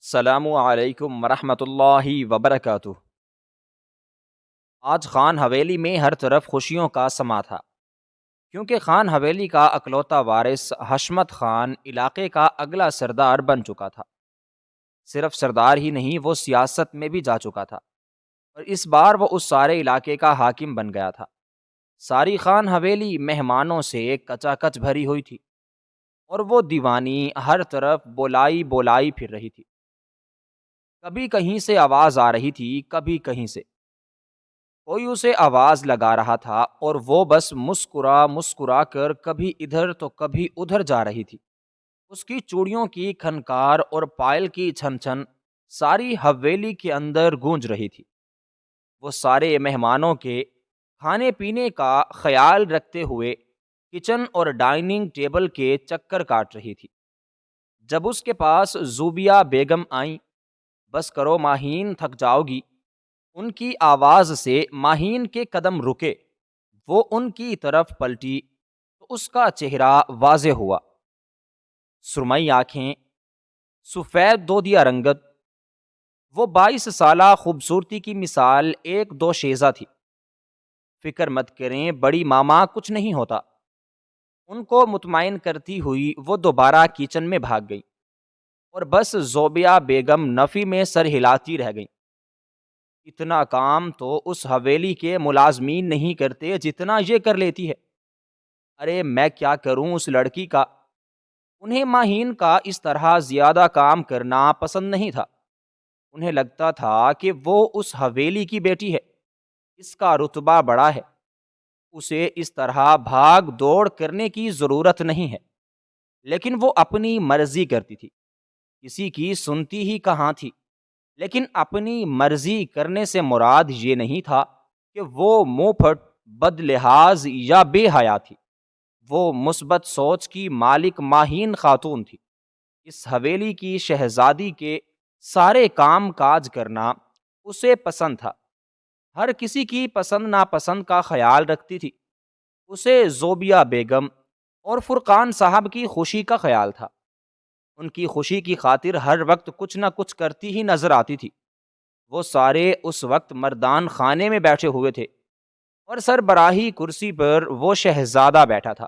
السلام علیکم ورحمۃ اللہ وبرکاتہ۔ آج خان حویلی میں ہر طرف خوشیوں کا سما تھا، کیونکہ خان حویلی کا اکلوتا وارث حشمت خان علاقے کا اگلا سردار بن چکا تھا۔ صرف سردار ہی نہیں، وہ سیاست میں بھی جا چکا تھا، اور اس بار وہ اس سارے علاقے کا حاکم بن گیا تھا۔ ساری خان حویلی مہمانوں سے کچا کچ بھری ہوئی تھی، اور وہ دیوانی ہر طرف بولائی بولائی پھر رہی تھی۔ کبھی کہیں سے آواز آ رہی تھی، کبھی کہیں سے کوئی اسے آواز لگا رہا تھا، اور وہ بس مسکرا مسکرا کر کبھی ادھر تو کبھی ادھر جا رہی تھی۔ اس کی چوڑیوں کی کھنکار اور پائل کی چھن چھن ساری حویلی کے اندر گونج رہی تھی۔ وہ سارے مہمانوں کے کھانے پینے کا خیال رکھتے ہوئے کچن اور ڈائننگ ٹیبل کے چکر کاٹ رہی تھی۔ جب اس کے پاس زوبیہ بیگم آئیں، بس کرو ماہین، تھک جاؤ گی، ان کی آواز سے ماہین کے قدم رکے۔ وہ ان کی طرف پلٹی تو اس کا چہرہ واضح ہوا۔ سرمئی آنکھیں، سفید دودیا رنگت، وہ 22 سالہ خوبصورتی کی مثال ایک دو شیزہ تھی۔ فکر مت کریں بڑی ماما، کچھ نہیں ہوتا، ان کو مطمئن کرتی ہوئی وہ دوبارہ کچن میں بھاگ گئی، اور بس زوبیہ بیگم نفی میں سر ہلاتی رہ گئیں۔ اتنا کام تو اس حویلی کے ملازمین نہیں کرتے جتنا یہ کر لیتی ہے۔ ارے میں کیا کروں اس لڑکی کا۔ انہیں ماہین کا اس طرح زیادہ کام کرنا پسند نہیں تھا۔ انہیں لگتا تھا کہ وہ اس حویلی کی بیٹی ہے، اس کا رتبہ بڑا ہے، اسے اس طرح بھاگ دوڑ کرنے کی ضرورت نہیں ہے۔ لیکن وہ اپنی مرضی کرتی تھی، کسی کی سنتی ہی کہاں تھی۔ لیکن اپنی مرضی کرنے سے مراد یہ نہیں تھا کہ وہ منہ پھٹ، بد لحاظ یا بے حیا تھی۔ وہ مثبت سوچ کی مالک ماہین خاتون تھی۔ اس حویلی کی شہزادی کے سارے کام کاج کرنا اسے پسند تھا، ہر کسی کی پسند ناپسند کا خیال رکھتی تھی۔ اسے زوبیہ بیگم اور فرقان صاحب کی خوشی کا خیال تھا۔ ان کی خوشی کی خاطر ہر وقت کچھ نہ کچھ کرتی ہی نظر آتی تھی۔ وہ سارے اس وقت مردان خانے میں بیٹھے ہوئے تھے، اور سربراہی کرسی پر وہ شہزادہ بیٹھا تھا۔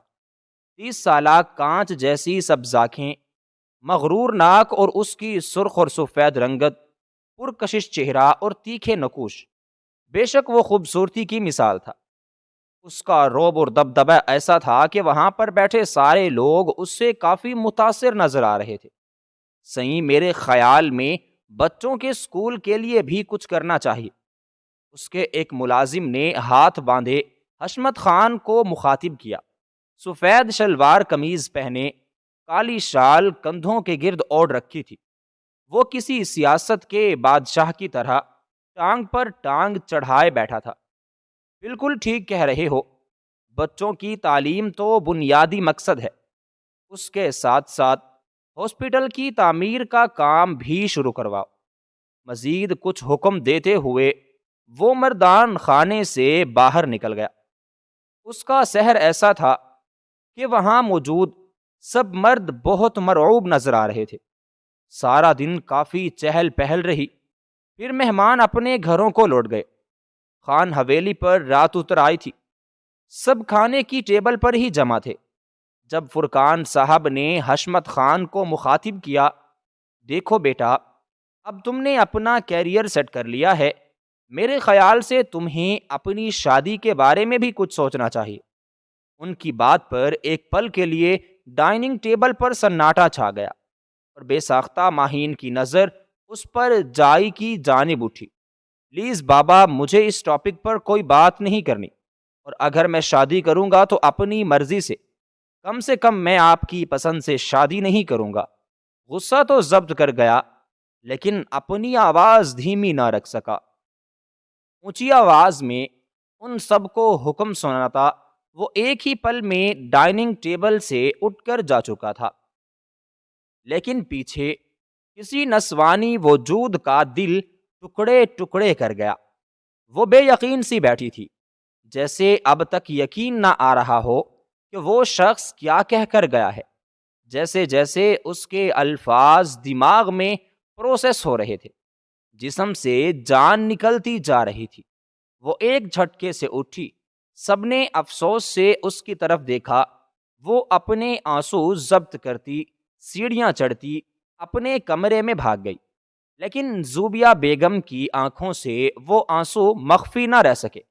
30 سالہ کانچ جیسی سبز آنکھیں، مغرور ناک، اور اس کی سرخ اور سفید رنگت، پرکشش چہرہ اور تیکھے نکوش، بے شک وہ خوبصورتی کی مثال تھا۔ اس کا رعب اور دبدبہ ایسا تھا کہ وہاں پر بیٹھے سارے لوگ اس سے کافی متاثر نظر آ رہے تھے۔ صحیح میرے خیال میں بچوں کے اسکول کے لیے بھی کچھ کرنا چاہیے۔ اس کے ایک ملازم نے ہاتھ باندھے حشمت خان کو مخاطب کیا۔ سفید شلوار قمیض پہنے، کالی شال کندھوں کے گرد اوڑھ رکھی تھی، وہ کسی سیاست کے بادشاہ کی طرح ٹانگ پر ٹانگ چڑھائے بیٹھا تھا۔ بالکل ٹھیک کہہ رہے ہو، بچوں کی تعلیم تو بنیادی مقصد ہے، اس کے ساتھ ساتھ ہاسپٹل کی تعمیر کا کام بھی شروع کرواؤ۔ مزید کچھ حکم دیتے ہوئے وہ مردان خانے سے باہر نکل گیا۔ اس کا سحر ایسا تھا کہ وہاں موجود سب مرد بہت مرعوب نظر آ رہے تھے۔ سارا دن کافی چہل پہل رہی، پھر مہمان اپنے گھروں کو لوٹ گئے۔ خان حویلی پر رات اتر آئی تھی، سب کھانے کی ٹیبل پر ہی جمع تھے۔ جب فرقان صاحب نے حشمت خان کو مخاطب کیا، دیکھو بیٹا، اب تم نے اپنا کیریئر سیٹ کر لیا ہے، میرے خیال سے تمہیں اپنی شادی کے بارے میں بھی کچھ سوچنا چاہیے۔ ان کی بات پر ایک پل کے لیے ڈائننگ ٹیبل پر سناٹا چھا گیا، اور بے ساختہ ماہین کی نظر اس پر جائی کی جانب اٹھی۔ پلیز بابا، مجھے اس ٹاپک پر کوئی بات نہیں کرنی، اور اگر میں شادی کروں گا تو اپنی مرضی سے کم میں آپ کی پسند سے شادی نہیں کروں گا۔ غصہ تو ضبط کر گیا، لیکن اپنی آواز دھیمی نہ رکھ سکا۔ اونچی آواز میں ان سب کو حکم سناتا وہ ایک ہی پل میں ڈائننگ ٹیبل سے اٹھ کر جا چکا تھا۔ لیکن پیچھے کسی نسوانی وجود کا دل ٹکڑے ٹکڑے کر گیا۔ وہ بے یقین سی بیٹھی تھی، جیسے اب تک یقین نہ آ رہا ہو کہ وہ شخص کیا کہہ کر گیا ہے۔ جیسے جیسے اس کے الفاظ دماغ میں پروسیس ہو رہے تھے، جسم سے جان نکلتی جا رہی تھی۔ وہ ایک جھٹکے سے اٹھی، سب نے افسوس سے اس کی طرف دیکھا۔ وہ اپنے آنسو ضبط کرتی سیڑھیاں چڑھتی اپنے کمرے میں بھاگ گئی، لیکن زوبیہ بیگم کی آنکھوں سے وہ آنسو مخفی نہ رہ سکے۔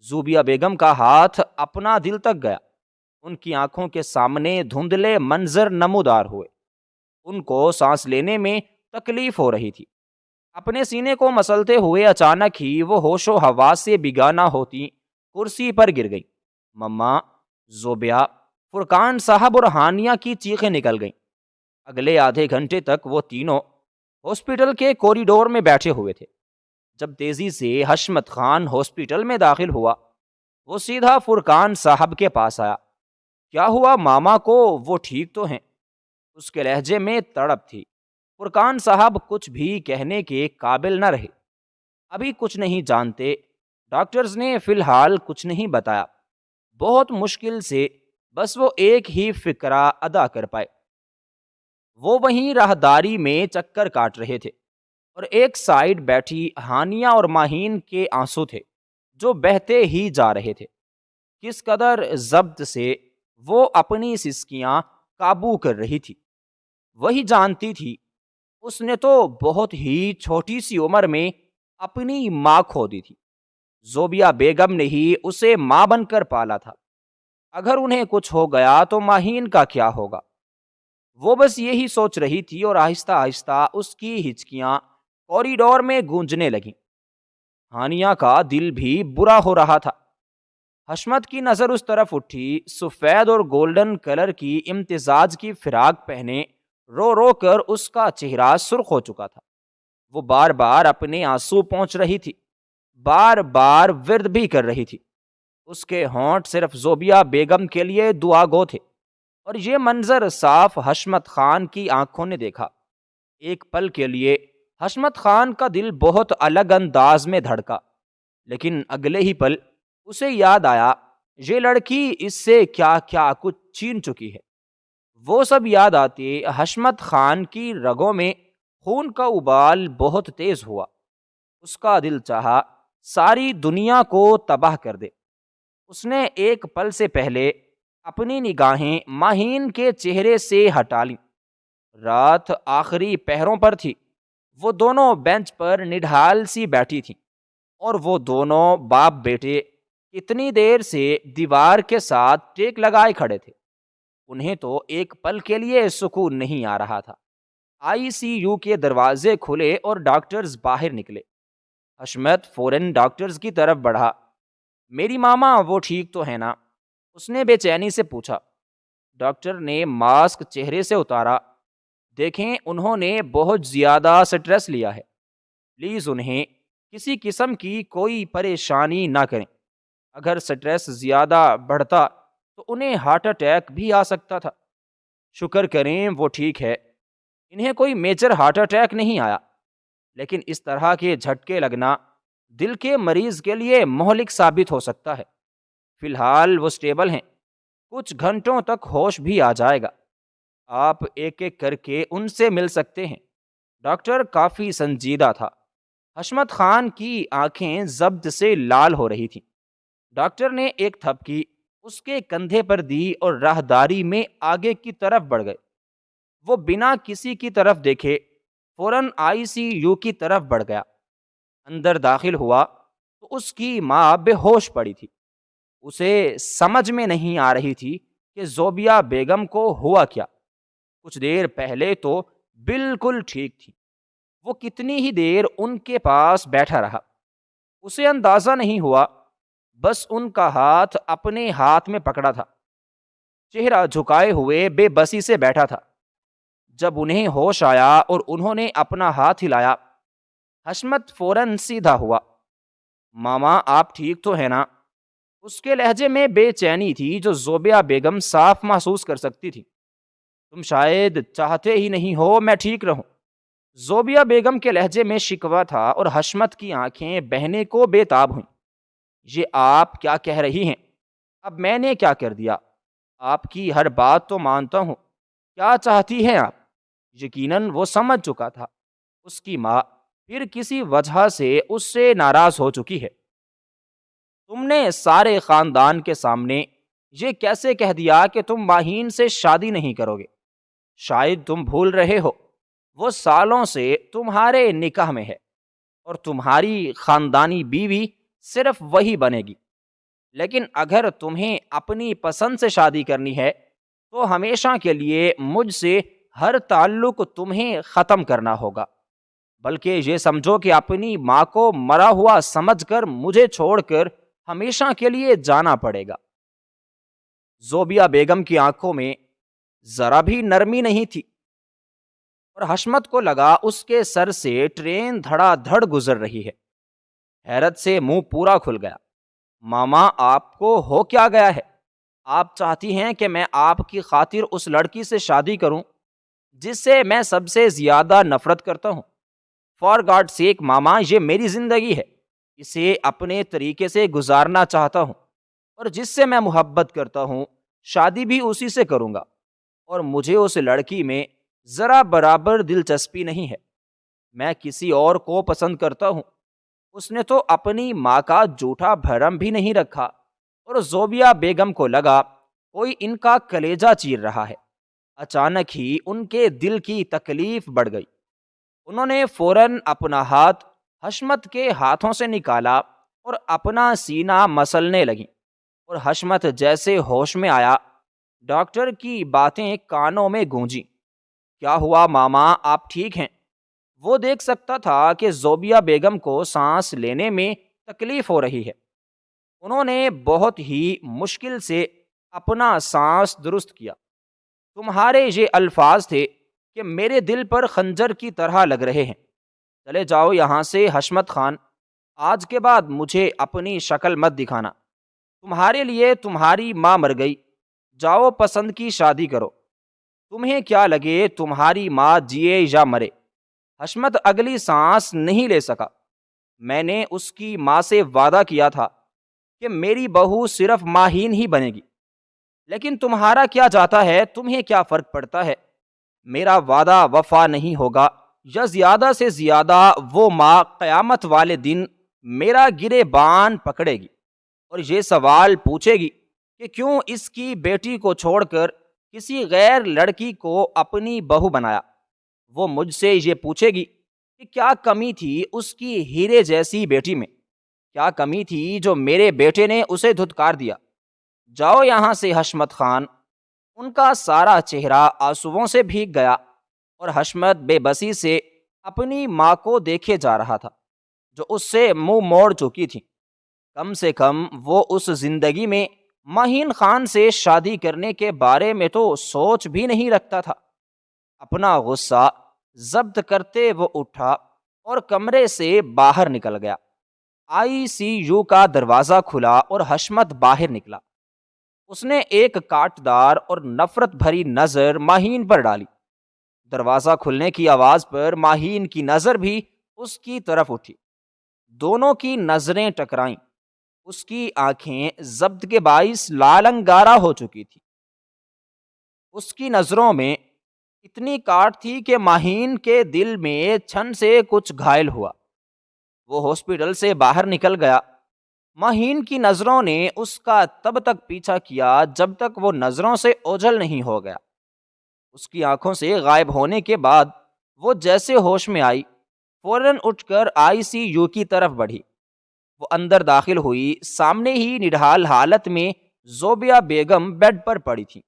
زوبیہ بیگم کا ہاتھ اپنا دل تک گیا، ان کی آنکھوں کے سامنے دھندلے منظر نمودار ہوئے۔ ان کو سانس لینے میں تکلیف ہو رہی تھی۔ اپنے سینے کو مسلتے ہوئے اچانک ہی وہ ہوش و حواس سے بیگانہ ہوتی کرسی پر گر گئی۔ مما، زوبیہ، فرقان صاحب اور ہانیہ کی چیخیں نکل گئیں۔ اگلے آدھے گھنٹے تک وہ تینوں ہاسپٹل کے کوریڈور میں بیٹھے ہوئے تھے۔ جب تیزی سے حشمت خان ہاسپٹل میں داخل ہوا، وہ سیدھا فرقان صاحب کے پاس آیا۔ کیا ہوا ماما کو؟ وہ ٹھیک تو ہیں؟ اس کے لہجے میں تڑپ تھی۔ فرقان صاحب کچھ بھی کہنے کے قابل نہ رہے۔ ابھی کچھ نہیں جانتے، ڈاکٹرز نے فی الحال کچھ نہیں بتایا۔ بہت مشکل سے بس وہ ایک ہی فقرہ ادا کر پائے۔ وہ وہیں راہداری میں چکر کاٹ رہے تھے اور ایک سائیڈ بیٹھی ہانیہ اور ماہین کے آنسو تھے جو بہتے ہی جا رہے تھے۔ کس قدر ضبط سے وہ اپنی سسکیاں قابو کر رہی تھی، وہی جانتی تھی۔ اس نے تو بہت ہی چھوٹی سی عمر میں اپنی ماں کھو دی تھی۔ زوبیہ بیگم نے ہی اسے ماں بن کر پالا تھا۔ اگر انہیں کچھ ہو گیا تو ماہین کا کیا ہوگا؟ وہ بس یہی سوچ رہی تھی اور آہستہ آہستہ اس کی ہچکیاں کوریڈور میں گونجنے لگیں۔ ہانیہ کا دل بھی برا ہو رہا تھا۔ حشمت کی نظر اس طرف اٹھی۔ سفید اور گولڈن کلر کی امتزاج کی فراق پہنے رو رو کر اس کا چہرہ سرخ ہو چکا تھا۔ وہ بار بار اپنے آنسو پونچھ رہی تھی، بار بار ورد بھی کر رہی تھی۔ اس کے ہونٹ صرف زوبیہ بیگم کے لیے دعا گو تھے، اور یہ منظر صاف حشمت خان کی آنکھوں نے دیکھا۔ ایک پل کے لیے حشمت خان کا دل بہت الگ انداز میں دھڑکا، لیکن اگلے ہی پل اسے یاد آیا یہ لڑکی اس سے کیا کیا کچھ چھین چکی ہے۔ وہ سب یاد آتے حشمت خان کی رگوں میں خون کا ابال بہت تیز ہوا۔ اس کا دل چاہا ساری دنیا کو تباہ کر دے۔ اس نے ایک پل سے پہلے اپنی نگاہیں ماہین کے چہرے سے ہٹا لیں۔ رات آخری پہروں پر تھی۔ وہ دونوں بینچ پر نڈھال سی بیٹھی تھیں، اور وہ دونوں باپ بیٹے اتنی دیر سے دیوار کے ساتھ ٹیک لگائے کھڑے تھے۔ انہیں تو ایک پل کے لیے سکون نہیں آ رہا تھا۔ آئی سی یو کے دروازے کھلے اور ڈاکٹرز باہر نکلے۔ حشمت فوراً ڈاکٹرز کی طرف بڑھا۔ میری ماما وہ ٹھیک تو ہے نا؟ اس نے بے چینی سے پوچھا۔ ڈاکٹر نے ماسک چہرے سے اتارا۔ دیکھیں، انہوں نے بہت زیادہ سٹریس لیا ہے۔ پلیز انہیں کسی قسم کی کوئی پریشانی نہ کریں۔ اگر سٹریس زیادہ بڑھتا تو انہیں ہارٹ اٹیک بھی آ سکتا تھا۔ شکر کریں وہ ٹھیک ہے، انہیں کوئی میجر ہارٹ اٹیک نہیں آیا، لیکن اس طرح کے جھٹکے لگنا دل کے مریض کے لیے مہلک ثابت ہو سکتا ہے۔ فی الحال وہ سٹیبل ہیں، کچھ گھنٹوں تک ہوش بھی آ جائے گا۔ آپ ایک ایک کر کے ان سے مل سکتے ہیں۔ ڈاکٹر کافی سنجیدہ تھا۔ حشمت خان کی آنکھیں ضبط سے لال ہو رہی تھیں۔ ڈاکٹر نے ایک تھپکی اس کے کندھے پر دی اور راہداری میں آگے کی طرف بڑھ گئے۔ وہ بنا کسی کی طرف دیکھے فوراً آئی سی یو کی طرف بڑھ گیا۔ اندر داخل ہوا تو اس کی ماں بے ہوش پڑی تھی۔ اسے سمجھ میں نہیں آ رہی تھی کہ زوبیہ بیگم کو ہوا کیا۔ کچھ دیر پہلے تو بالکل ٹھیک تھی۔ وہ کتنی ہی دیر ان کے پاس بیٹھا رہا، اسے اندازہ نہیں ہوا۔ بس ان کا ہاتھ اپنے ہاتھ میں پکڑا تھا، چہرہ جھکائے ہوئے بے بسی سے بیٹھا تھا۔ جب انہیں ہوش آیا اور انہوں نے اپنا ہاتھ ہلایا، حشمت فوراً سیدھا ہوا۔ ماما آپ ٹھیک تو ہے نا؟ اس کے لہجے میں بے چینی تھی جو زوبیہ بیگم صاف محسوس کر سکتی تھی۔ تم شاید چاہتے ہی نہیں ہو میں ٹھیک رہوں۔ زوبیہ بیگم کے لہجے میں شکوہ تھا اور حشمت کی آنکھیں بہنے کو بے تاب ہوئیں۔ یہ آپ کیا کہہ رہی ہیں؟ اب میں نے کیا کر دیا؟ آپ کی ہر بات تو مانتا ہوں۔ کیا چاہتی ہیں آپ؟ یقیناً وہ سمجھ چکا تھا اس کی ماں پھر کسی وجہ سے اس سے ناراض ہو چکی ہے۔ تم نے سارے خاندان کے سامنے یہ کیسے کہہ دیا کہ تم ماہین سے شادی نہیں کرو گے؟ شاید تم بھول رہے ہو، وہ سالوں سے تمہارے نکاح میں ہے، اور تمہاری خاندانی بیوی صرف وہی بنے گی۔ لیکن اگر تمہیں اپنی پسند سے شادی کرنی ہے تو ہمیشہ کے لیے مجھ سے ہر تعلق تمہیں ختم کرنا ہوگا، بلکہ یہ سمجھو کہ اپنی ماں کو مرا ہوا سمجھ کر مجھے چھوڑ کر ہمیشہ کے لیے جانا پڑے گا۔ زوبیہ بیگم کی آنکھوں میں ذرا بھی نرمی نہیں تھی، اور حشمت کو لگا اس کے سر سے ٹرین دھڑا دھڑ گزر رہی ہے۔ حیرت سے منہ پورا کھل گیا۔ ماما، آپ کو ہو کیا گیا ہے؟ آپ چاہتی ہیں کہ میں آپ کی خاطر اس لڑکی سے شادی کروں جس سے میں سب سے زیادہ نفرت کرتا ہوں؟ فار گاڈ سیک ماما، یہ میری زندگی ہے، اسے اپنے طریقے سے گزارنا چاہتا ہوں، اور جس سے میں محبت کرتا ہوں شادی بھی اسی سے کروں گا، اور مجھے اس لڑکی میں ذرا برابر دلچسپی نہیں ہے۔ میں کسی اور کو پسند کرتا ہوں۔ اس نے تو اپنی ماں کا جھوٹا بھرم بھی نہیں رکھا، اور زوبیہ بیگم کو لگا کوئی ان کا کلیجہ چیر رہا ہے۔ اچانک ہی ان کے دل کی تکلیف بڑھ گئی۔ انہوں نے فوراً اپنا ہاتھ حشمت کے ہاتھوں سے نکالا اور اپنا سینہ مسلنے لگیں، اور حشمت جیسے ہوش میں آیا، ڈاکٹر کی باتیں کانوں میں گونجیں۔ کیا ہوا ماما، آپ ٹھیک ہیں؟ وہ دیکھ سکتا تھا کہ زوبیہ بیگم کو سانس لینے میں تکلیف ہو رہی ہے۔ انہوں نے بہت ہی مشکل سے اپنا سانس درست کیا۔ تمہارے یہ الفاظ تھے کہ میرے دل پر خنجر کی طرح لگ رہے ہیں۔ چلے جاؤ یہاں سے حشمت خان، آج کے بعد مجھے اپنی شکل مت دکھانا۔ تمہارے لیے تمہاری ماں مر گئی، جاؤ پسند کی شادی کرو، تمہیں کیا لگے تمہاری ماں جیے یا مرے۔ حشمت اگلی سانس نہیں لے سکا۔ میں نے اس کی ماں سے وعدہ کیا تھا کہ میری بہو صرف ماہین ہی بنے گی، لیکن تمہارا کیا جاتا ہے، تمہیں کیا فرق پڑتا ہے؟ میرا وعدہ وفا نہیں ہوگا، یا زیادہ سے زیادہ وہ ماں قیامت والے دن میرا گریبان پکڑے گی اور یہ سوال پوچھے گی کہ کیوں اس کی بیٹی کو چھوڑ کر کسی غیر لڑکی کو اپنی بہو بنایا۔ وہ مجھ سے یہ پوچھے گی کہ کیا کمی تھی اس کی ہیرے جیسی بیٹی میں، کیا کمی تھی جو میرے بیٹے نے اسے دھتکار دیا۔ جاؤ یہاں سے حشمت خان۔ ان کا سارا چہرہ آنسوؤں سے بھیگ گیا، اور حشمت بے بسی سے اپنی ماں کو دیکھے جا رہا تھا جو اس سے منہ موڑ چکی تھی۔ کم سے کم وہ اس زندگی میں ماہین خان سے شادی کرنے کے بارے میں تو سوچ بھی نہیں رکھتا تھا۔ اپنا غصہ ضبط کرتے وہ اٹھا اور کمرے سے باہر نکل گیا۔ ICU کا دروازہ کھلا اور حشمت باہر نکلا۔ اس نے ایک کاٹدار اور نفرت بھری نظر ماہین پر ڈالی۔ دروازہ کھلنے کی آواز پر ماہین کی نظر بھی اس کی طرف اٹھی۔ دونوں کی نظریں ٹکرائیں۔ اس کی آنکھیں ضبط کے باعث لال انگارہ ہو چکی تھی۔ اس کی نظروں میں اتنی کاٹ تھی کہ ماہین کے دل میں چھن سے کچھ گھائل ہوا۔ وہ ہاسپٹل سے باہر نکل گیا۔ ماہین کی نظروں نے اس کا تب تک پیچھا کیا جب تک وہ نظروں سے اوجھل نہیں ہو گیا۔ اس کی آنکھوں سے غائب ہونے کے بعد وہ جیسے ہوش میں آئی، فوراً اٹھ کر ICU کی طرف بڑھی۔ وہ اندر داخل ہوئی، سامنے ہی نڈھال حالت میں زوبیہ بیگم بیڈ پر پڑی تھی۔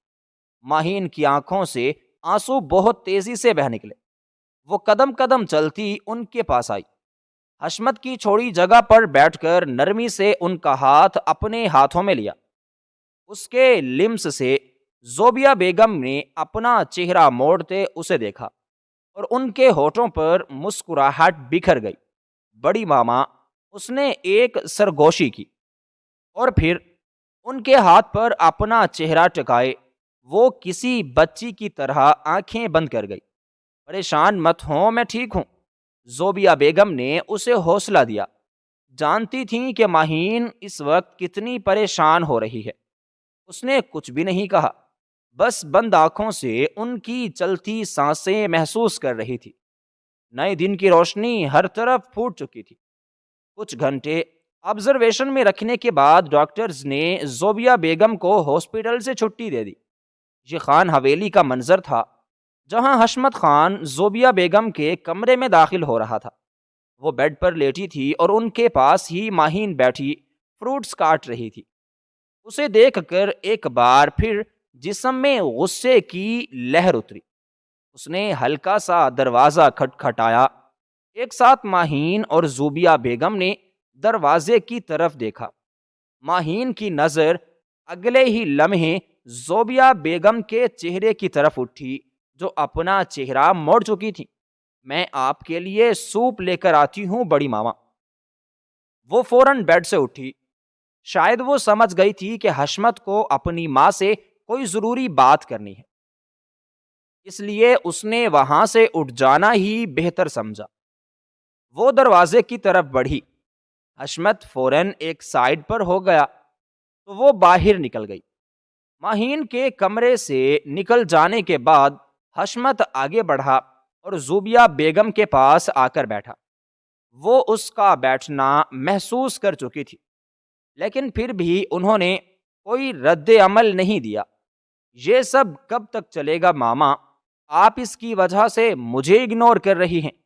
ماہین کی آنکھوں سے آنسو بہت تیزی سے بہہ نکلے۔ وہ قدم قدم چلتی ان کے پاس آئی۔ حشمت کی چھوڑی جگہ پر بیٹھ کر نرمی سے ان کا ہاتھ اپنے ہاتھوں میں لیا۔ اس کے لمس سے زوبیہ بیگم نے اپنا چہرہ موڑتے اسے دیکھا، اور ان کے ہونٹوں پر مسکراہٹ بکھر گئی۔ بڑی ماما، اس نے ایک سرگوشی کی، اور پھر ان کے ہاتھ پر اپنا چہرہ ٹکائے وہ کسی بچی کی طرح آنکھیں بند کر گئی۔ پریشان مت ہوں، میں ٹھیک ہوں۔ زوبیہ بیگم نے اسے حوصلہ دیا۔ جانتی تھیں کہ ماہین اس وقت کتنی پریشان ہو رہی ہے۔ اس نے کچھ بھی نہیں کہا، بس بند آنکھوں سے ان کی چلتی سانسیں محسوس کر رہی تھی۔ نئے دن کی روشنی ہر طرف پھوٹ چکی تھی۔ کچھ گھنٹے آبزرویشن میں رکھنے کے بعد ڈاکٹرز نے زوبیہ بیگم کو ہاسپٹل سے چھٹی دے دی۔ یہ خان حویلی کا منظر تھا جہاں حشمت خان زوبیہ بیگم کے کمرے میں داخل ہو رہا تھا۔ وہ بیڈ پر لیٹی تھی اور ان کے پاس ہی ماہین بیٹھی فروٹس کاٹ رہی تھی۔ اسے دیکھ کر ایک بار پھر جسم میں غصے کی لہر اتری۔ اس نے ہلکا سا دروازہ کھٹکھٹایا۔ ایک ساتھ ماہین اور زوبیہ بیگم نے دروازے کی طرف دیکھا۔ ماہین کی نظر اگلے ہی لمحے زوبیہ بیگم کے چہرے کی طرف اٹھی جو اپنا چہرہ موڑ چکی تھی۔ میں آپ کے لیے سوپ لے کر آتی ہوں بڑی ماما۔ وہ فوراً بیڈ سے اٹھی۔ شاید وہ سمجھ گئی تھی کہ حشمت کو اپنی ماں سے کوئی ضروری بات کرنی ہے، اس لیے اس نے وہاں سے اٹھ جانا ہی بہتر سمجھا۔ وہ دروازے کی طرف بڑھی۔ حشمت فوراً ایک سائیڈ پر ہو گیا تو وہ باہر نکل گئی۔ ماہین کے کمرے سے نکل جانے کے بعد حشمت آگے بڑھا اور زوبیہ بیگم کے پاس آ کر بیٹھا۔ وہ اس کا بیٹھنا محسوس کر چکی تھی، لیکن پھر بھی انہوں نے کوئی رد عمل نہیں دیا۔ یہ سب کب تک چلے گا ماما؟ آپ اس کی وجہ سے مجھے اگنور کر رہی ہیں۔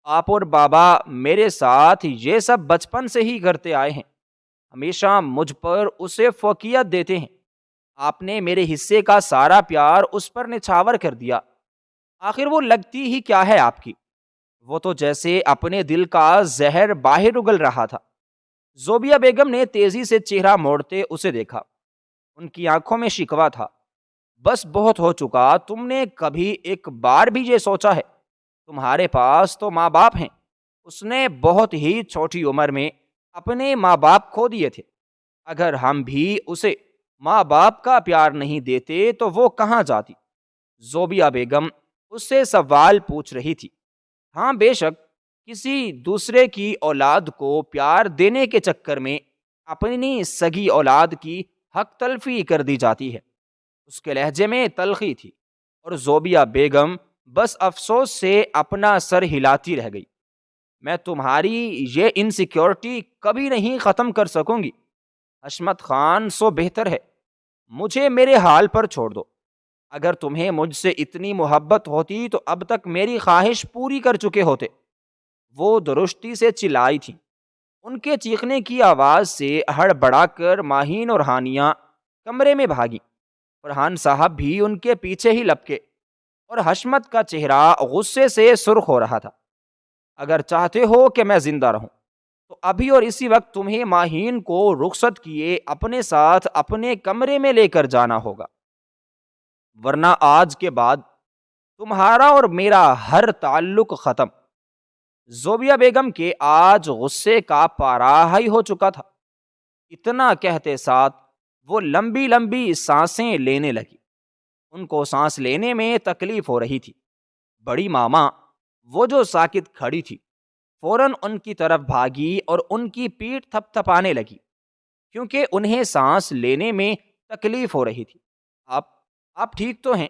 آپ اور بابا میرے ساتھ یہ سب بچپن سے ہی کرتے آئے ہیں، ہمیشہ مجھ پر اسے فوقیت دیتے ہیں۔ آپ نے میرے حصے کا سارا پیار اس پر نچھاور کر دیا۔ آخر وہ لگتی ہی کیا ہے آپ کی؟ وہ تو جیسے اپنے دل کا زہر باہر اگل رہا تھا۔ زوبیہ بیگم نے تیزی سے چہرہ موڑتے اسے دیکھا۔ ان کی آنکھوں میں شکوہ تھا۔ بس بہت ہو چکا، تم نے کبھی ایک بار بھی یہ سوچا ہے؟ تمہارے پاس تو ماں باپ ہیں۔ اس نے بہت ہی چھوٹی عمر میں اپنے ماں باپ کھو دیے تھے۔ اگر ہم بھی اسے ماں باپ کا پیار نہیں دیتے تو وہ کہاں جاتی؟ زوبیہ بیگم اس سے سوال پوچھ رہی تھی۔ ہاں بے شک، کسی دوسرے کی اولاد کو پیار دینے کے چکر میں اپنی سگی اولاد کی حق تلفی کر دی جاتی ہے۔ اس کے لہجے میں تلخی تھی اور زوبیہ بیگم بس افسوس سے اپنا سر ہلاتی رہ گئی۔ میں تمہاری یہ انسیکیورٹی کبھی نہیں ختم کر سکوں گی۔ حشمت خان سو بہتر ہے، مجھے میرے حال پر چھوڑ دو۔ اگر تمہیں مجھ سے اتنی محبت ہوتی تو اب تک میری خواہش پوری کر چکے ہوتے۔ وہ درشتی سے چلائی تھی۔ ان کے چیخنے کی آواز سے ہڑبڑا کر ماہین اور ہانیہ کمرے میں بھاگی۔ فرحان صاحب بھی ان کے پیچھے ہی لپکے اور حشمت کا چہرہ غصے سے سرخ ہو رہا تھا۔ اگر چاہتے ہو کہ میں زندہ رہوں تو ابھی اور اسی وقت تمہیں ماہین کو رخصت کیے اپنے ساتھ اپنے کمرے میں لے کر جانا ہوگا، ورنہ آج کے بعد تمہارا اور میرا ہر تعلق ختم۔ زوبیہ بیگم کے آج غصے کا پارا ہائی ہو چکا تھا۔ اتنا کہتے ساتھ وہ لمبی لمبی سانسیں لینے لگی۔ ان کو سانس لینے میں تکلیف ہو رہی تھی۔ بڑی ماما، وہ جو ساکت کھڑی تھی، فوراً ان کی طرف بھاگی اور ان کی پیٹھ تھپ تھپانے لگی کیونکہ انہیں سانس لینے میں تکلیف ہو رہی تھی۔ آپ ٹھیک تو ہیں؟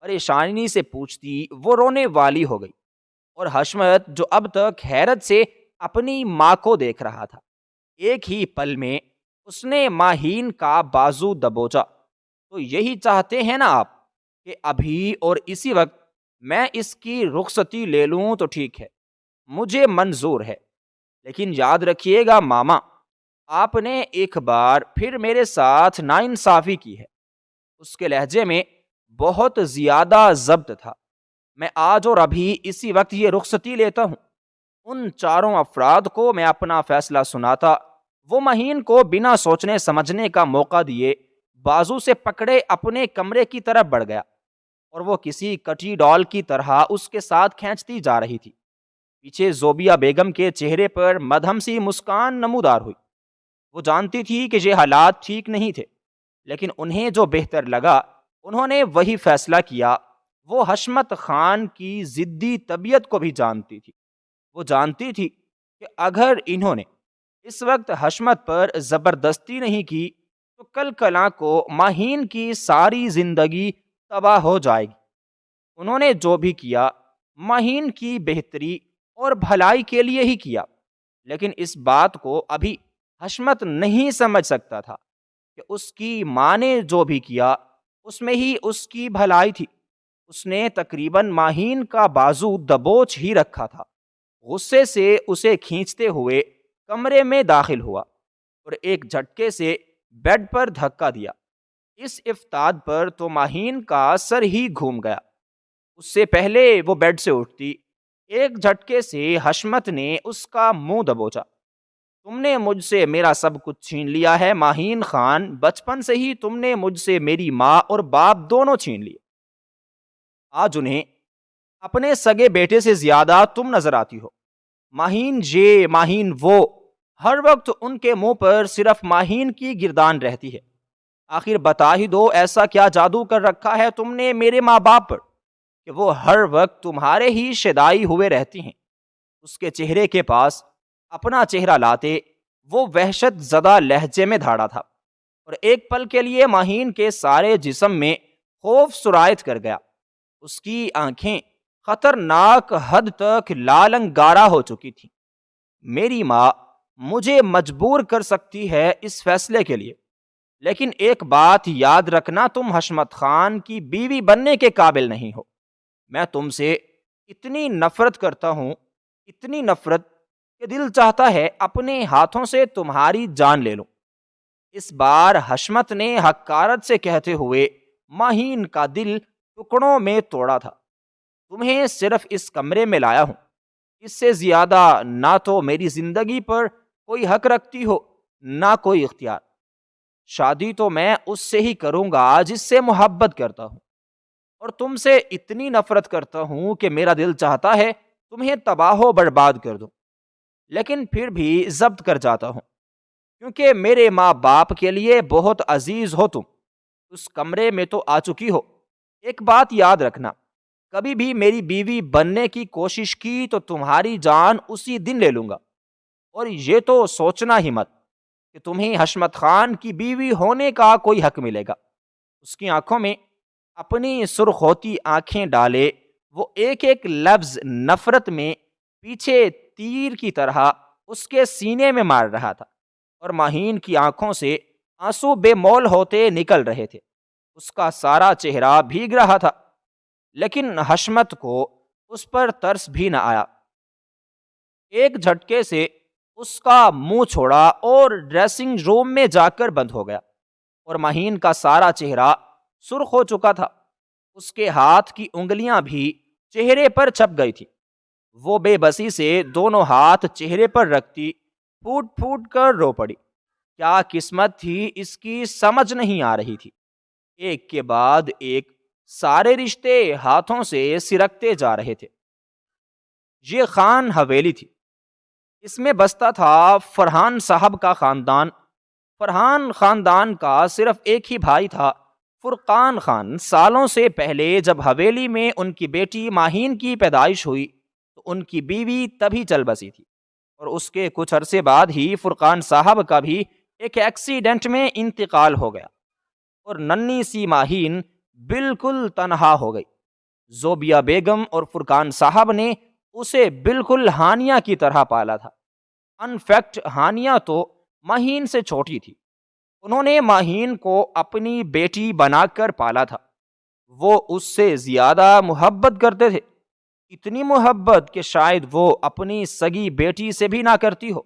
پریشانی سے پوچھتی وہ رونے والی ہو گئی، اور حشمت جو اب تک حیرت سے اپنی ماں کو دیکھ رہا تھا، ایک ہی پل میں اس نے ماہین کا بازو دبوچا۔ تو یہی چاہتے ہیں نا آپ کہ ابھی اور اسی وقت میں اس کی رخصتی لے لوں تو ٹھیک ہے، مجھے منظور ہے، لیکن یاد رکھیے گا ماما، آپ نے ایک بار پھر میرے ساتھ ناانصافی کی ہے۔ اس کے لہجے میں بہت زیادہ ضبط تھا۔ میں آج اور ابھی اسی وقت یہ رخصتی لیتا ہوں۔ ان چاروں افراد کو میں اپنا فیصلہ سناتا، وہ ماہین کو بنا سوچنے سمجھنے کا موقع دیے بازو سے پکڑے اپنے کمرے کی طرف بڑھ گیا، اور وہ کسی کٹی ڈال کی طرح اس کے ساتھ کھینچتی جا رہی تھی۔ پیچھے زوبیہ بیگم کے چہرے پر مدھم سی مسکان نمودار ہوئی۔ وہ جانتی تھی کہ یہ حالات ٹھیک نہیں تھے، لیکن انہیں جو بہتر لگا انہوں نے وہی فیصلہ کیا۔ وہ حشمت خان کی ضدی طبیعت کو بھی جانتی تھی۔ وہ جانتی تھی کہ اگر انہوں نے اس وقت حشمت پر زبردستی نہیں کی تو کل کلاں کو ماہین کی ساری زندگی تباہ ہو جائے گی۔ انہوں نے جو بھی کیا ماہین کی بہتری اور بھلائی کے لیے ہی کیا، لیکن اس بات کو ابھی حشمت نہیں سمجھ سکتا تھا کہ اس کی ماں نے جو بھی کیا اس میں ہی اس کی بھلائی تھی۔ اس نے تقریباً ماہین کا بازو دبوچ ہی رکھا تھا، غصے سے اسے کھینچتے ہوئے کمرے میں داخل ہوا اور ایک جھٹکے سے بیڈ پر دھکا دیا۔ اس افتاد پر تو ماہین کا سر ہی گھوم گیا۔ اس سے پہلے وہ بیڈ سے اٹھتی، ایک جھٹکے سے حشمت نے اس کا منہ دبوچا۔ تم نے مجھ سے میرا سب کچھ چھین لیا ہے ماہین خان، بچپن سے ہی تم نے مجھ سے میری ماں اور باپ دونوں چھین لیے۔ آج انہیں اپنے سگے بیٹے سے زیادہ تم نظر آتی ہو۔ ماہین یہ ماہین وہ، ہر وقت ان کے منہ پر صرف ماہین کی گردان رہتی ہے۔ آخر بتا ہی دو، ایسا کیا جادو کر رکھا ہے تم نے میرے ماں باپ پر کہ وہ ہر وقت تمہارے ہی شدائی ہوئے رہتی ہیں؟ اس کے چہرے کے پاس اپنا چہرہ لاتے وہ وحشت زدہ لہجے میں دھاڑا تھا، اور ایک پل کے لیے ماہین کے سارے جسم میں خوف سرایت کر گیا۔ اس کی آنکھیں خطرناک حد تک لال انگارہ ہو چکی تھیں۔ میری ماں مجھے مجبور کر سکتی ہے اس فیصلے کے لیے، لیکن ایک بات یاد رکھنا، تم حشمت خان کی بیوی بننے کے قابل نہیں ہو۔ میں تم سے اتنی نفرت کرتا ہوں، اتنی نفرت کہ دل چاہتا ہے اپنے ہاتھوں سے تمہاری جان لے لوں۔ اس بار حشمت نے حقارت سے کہتے ہوئے ماہین کا دل ٹکڑوں میں توڑا تھا۔ تمہیں صرف اس کمرے میں لایا ہوں، اس سے زیادہ نہ تو میری زندگی پر کوئی حق رکھتی ہو نہ کوئی اختیار۔ شادی تو میں اس سے ہی کروں گا جس سے محبت کرتا ہوں، اور تم سے اتنی نفرت کرتا ہوں کہ میرا دل چاہتا ہے تمہیں تباہ و برباد کر دوں، لیکن پھر بھی ضبط کر جاتا ہوں، کیونکہ میرے ماں باپ کے لیے بہت عزیز ہو تم۔ اس کمرے میں تو آ چکی ہو، ایک بات یاد رکھنا، کبھی بھی میری بیوی بننے کی کوشش کی تو تمہاری جان اسی دن لے لوں گا۔ اور یہ تو سوچنا ہی مت کہ تمہیں حشمت خان کی بیوی ہونے کا کوئی حق ملے گا۔ اس کی آنکھوں میں اپنی سرخ ہوتی آنکھیں ڈالے وہ ایک ایک لفظ نفرت میں پیچھے تیر کی طرح اس کے سینے میں مار رہا تھا، اور ماہین کی آنکھوں سے آنسو بے مول ہوتے نکل رہے تھے۔ اس کا سارا چہرہ بھیگ رہا تھا، لیکن حشمت کو اس پر ترس بھی نہ آیا۔ ایک جھٹکے سے اس کا منہ چھوڑا اور ڈریسنگ روم میں جا کر بند ہو گیا، اور ماہین کا سارا چہرہ سرخ ہو چکا تھا۔ اس کے ہاتھ کی انگلیاں بھی چہرے پر چھپ گئی تھی۔ وہ بے بسی سے دونوں ہاتھ چہرے پر رکھتی پھوٹ پھوٹ کر رو پڑی۔ کیا قسمت تھی اس کی سمجھ نہیں آ رہی تھی۔ ایک کے بعد ایک سارے رشتے ہاتھوں سے سرکتے جا رہے تھے۔ یہ خان حویلی تھی، اس میں بستا تھا فرحان صاحب کا خاندان۔ فرحان خاندان کا صرف ایک ہی بھائی تھا، فرقان خان۔ سالوں سے پہلے جب حویلی میں ان کی بیٹی ماہین کی پیدائش ہوئی تو ان کی بیوی تبھی چل بسی تھی، اور اس کے کچھ عرصے بعد ہی فرقان صاحب کا بھی ایک ایکسیڈنٹ میں انتقال ہو گیا، اور ننھی سی ماہین بالکل تنہا ہو گئی۔ زوبیہ بیگم اور فرقان صاحب نے اسے بالکل ہانیہ کی طرح پالا تھا۔ انفیکٹ ہانیہ تو ماہین سے چھوٹی تھی۔ انہوں نے ماہین کو اپنی بیٹی بنا کر پالا تھا۔ وہ اس سے زیادہ محبت کرتے تھے، اتنی محبت کہ شاید وہ اپنی سگی بیٹی سے بھی نہ کرتی ہو،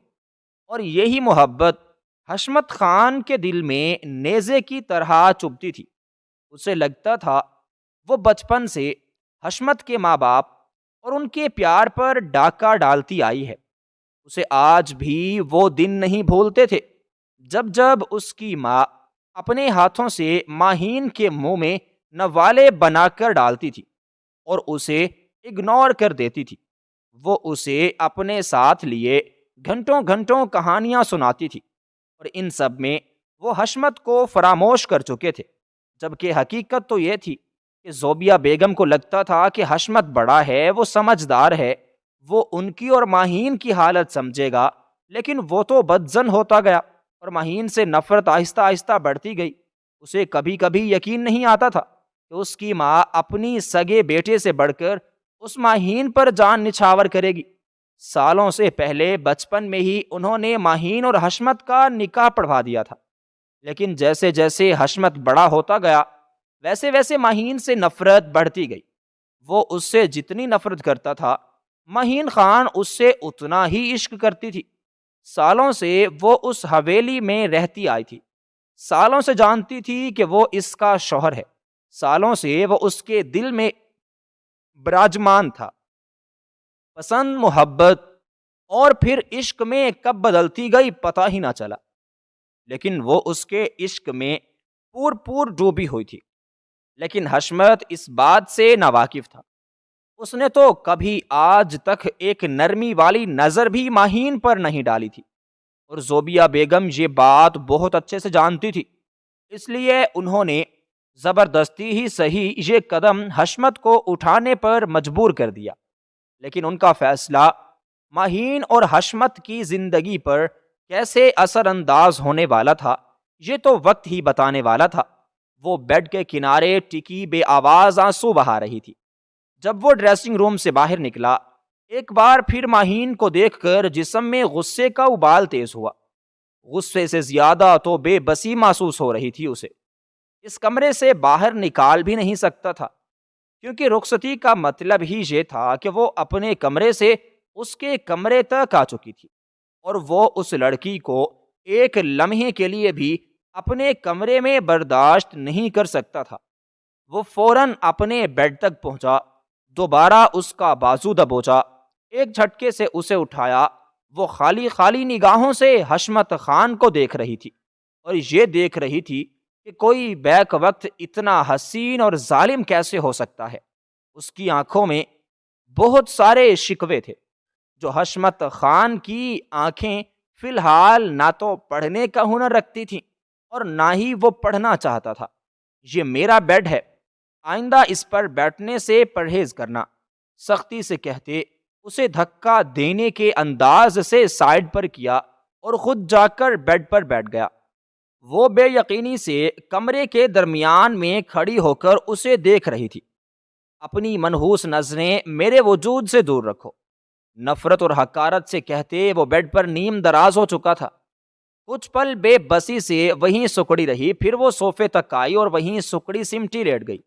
اور یہی محبت حشمت خان کے دل میں نیزے کی طرح چبھتی تھی۔ اسے لگتا تھا وہ بچپن سے حشمت کے ماں باپ اور ان کے پیار پر ڈاکہ ڈالتی آئی ہے۔ اسے آج بھی وہ دن نہیں بھولتے تھے جب جب اس کی ماں اپنے ہاتھوں سے ماہین کے منہ میں نوالے بنا کر ڈالتی تھی اور اسے اگنور کر دیتی تھی۔ وہ اسے اپنے ساتھ لیے گھنٹوں گھنٹوں کہانیاں سناتی تھی، اور ان سب میں وہ حشمت کو فراموش کر چکے تھے، جبکہ حقیقت تو یہ تھی کہ زوبیہ بیگم کو لگتا تھا کہ حشمت بڑا ہے، وہ سمجھدار ہے، وہ ان کی اور ماہین کی حالت سمجھے گا، لیکن وہ تو بدظن ہوتا گیا، اور ماہین سے نفرت آہستہ آہستہ بڑھتی گئی۔ اسے کبھی کبھی یقین نہیں آتا تھا کہ اس کی ماں اپنی سگے بیٹے سے بڑھ کر اس ماہین پر جان نچھاور کرے گی۔ سالوں سے پہلے بچپن میں ہی انہوں نے ماہین اور حشمت کا نکاح پڑھوا دیا تھا، لیکن جیسے جیسے حشمت بڑا ہوتا گیا ویسے ویسے ماہین سے نفرت بڑھتی گئی۔ وہ اس سے جتنی نفرت کرتا تھا ماہین خان اس سے اتنا ہی عشق کرتی تھی۔ سالوں سے وہ اس حویلی میں رہتی آئی تھی، سالوں سے جانتی تھی کہ وہ اس کا شوہر ہے، سالوں سے وہ اس کے دل میں براجمان تھا۔ پسند، محبت اور پھر عشق میں کب بدلتی گئی پتہ ہی نہ چلا، لیکن وہ اس کے عشق میں پور ڈوبی ہوئی تھی۔ لیکن حشمت اس بات سے ناواقف تھا، اس نے تو کبھی آج تک ایک نرمی والی نظر بھی ماہین پر نہیں ڈالی تھی، اور زوبیہ بیگم یہ بات بہت اچھے سے جانتی تھی، اس لیے انہوں نے زبردستی ہی صحیح یہ قدم حشمت کو اٹھانے پر مجبور کر دیا۔ لیکن ان کا فیصلہ ماہین اور حشمت کی زندگی پر کیسے اثر انداز ہونے والا تھا یہ تو وقت ہی بتانے والا تھا۔ وہ بیڈ کے کنارے ٹکی بے آواز آنسو بہا رہی تھی۔ جب وہ ڈریسنگ روم سے باہر نکلا ایک بار پھر ماہین کو دیکھ کر جسم میں غصے کا ابال تیز ہوا۔ غصے سے زیادہ تو بے بسی محسوس ہو رہی تھی اسے۔ اس کمرے سے باہر نکال بھی نہیں سکتا تھا، کیونکہ رخصتی کا مطلب ہی یہ تھا کہ وہ اپنے کمرے سے اس کے کمرے تک آ چکی تھی، اور وہ اس لڑکی کو ایک لمحے کے لیے بھی اپنے کمرے میں برداشت نہیں کر سکتا تھا۔ وہ فوراً اپنے بیڈ تک پہنچا، دوبارہ اس کا بازو دبوچا، ایک جھٹکے سے اسے اٹھایا۔ وہ خالی خالی نگاہوں سے حشمت خان کو دیکھ رہی تھی، اور یہ دیکھ رہی تھی کہ کوئی بیک وقت اتنا حسین اور ظالم کیسے ہو سکتا ہے۔ اس کی آنکھوں میں بہت سارے شکوے تھے جو حشمت خان کی آنکھیں فی الحال نہ تو پڑھنے کا ہنر رکھتی تھیں اور نہ ہی وہ پڑھنا چاہتا تھا۔ یہ میرا بیڈ ہے، آئندہ اس پر بیٹھنے سے پرہیز کرنا، سختی سے کہتے اسے دھکا دینے کے انداز سے سائیڈ پر کیا اور خود جا کر بیڈ پر بیٹھ گیا۔ وہ بے یقینی سے کمرے کے درمیان میں کھڑی ہو کر اسے دیکھ رہی تھی۔ اپنی منحوس نظریں میرے وجود سے دور رکھو، نفرت اور حقارت سے کہتے وہ بیڈ پر نیم دراز ہو چکا تھا۔ کچھ پل بے بسی سے وہیں سکڑی رہی، پھر وہ صوفے تک آئی اور وہیں سکڑی سمٹی لیٹ گئی۔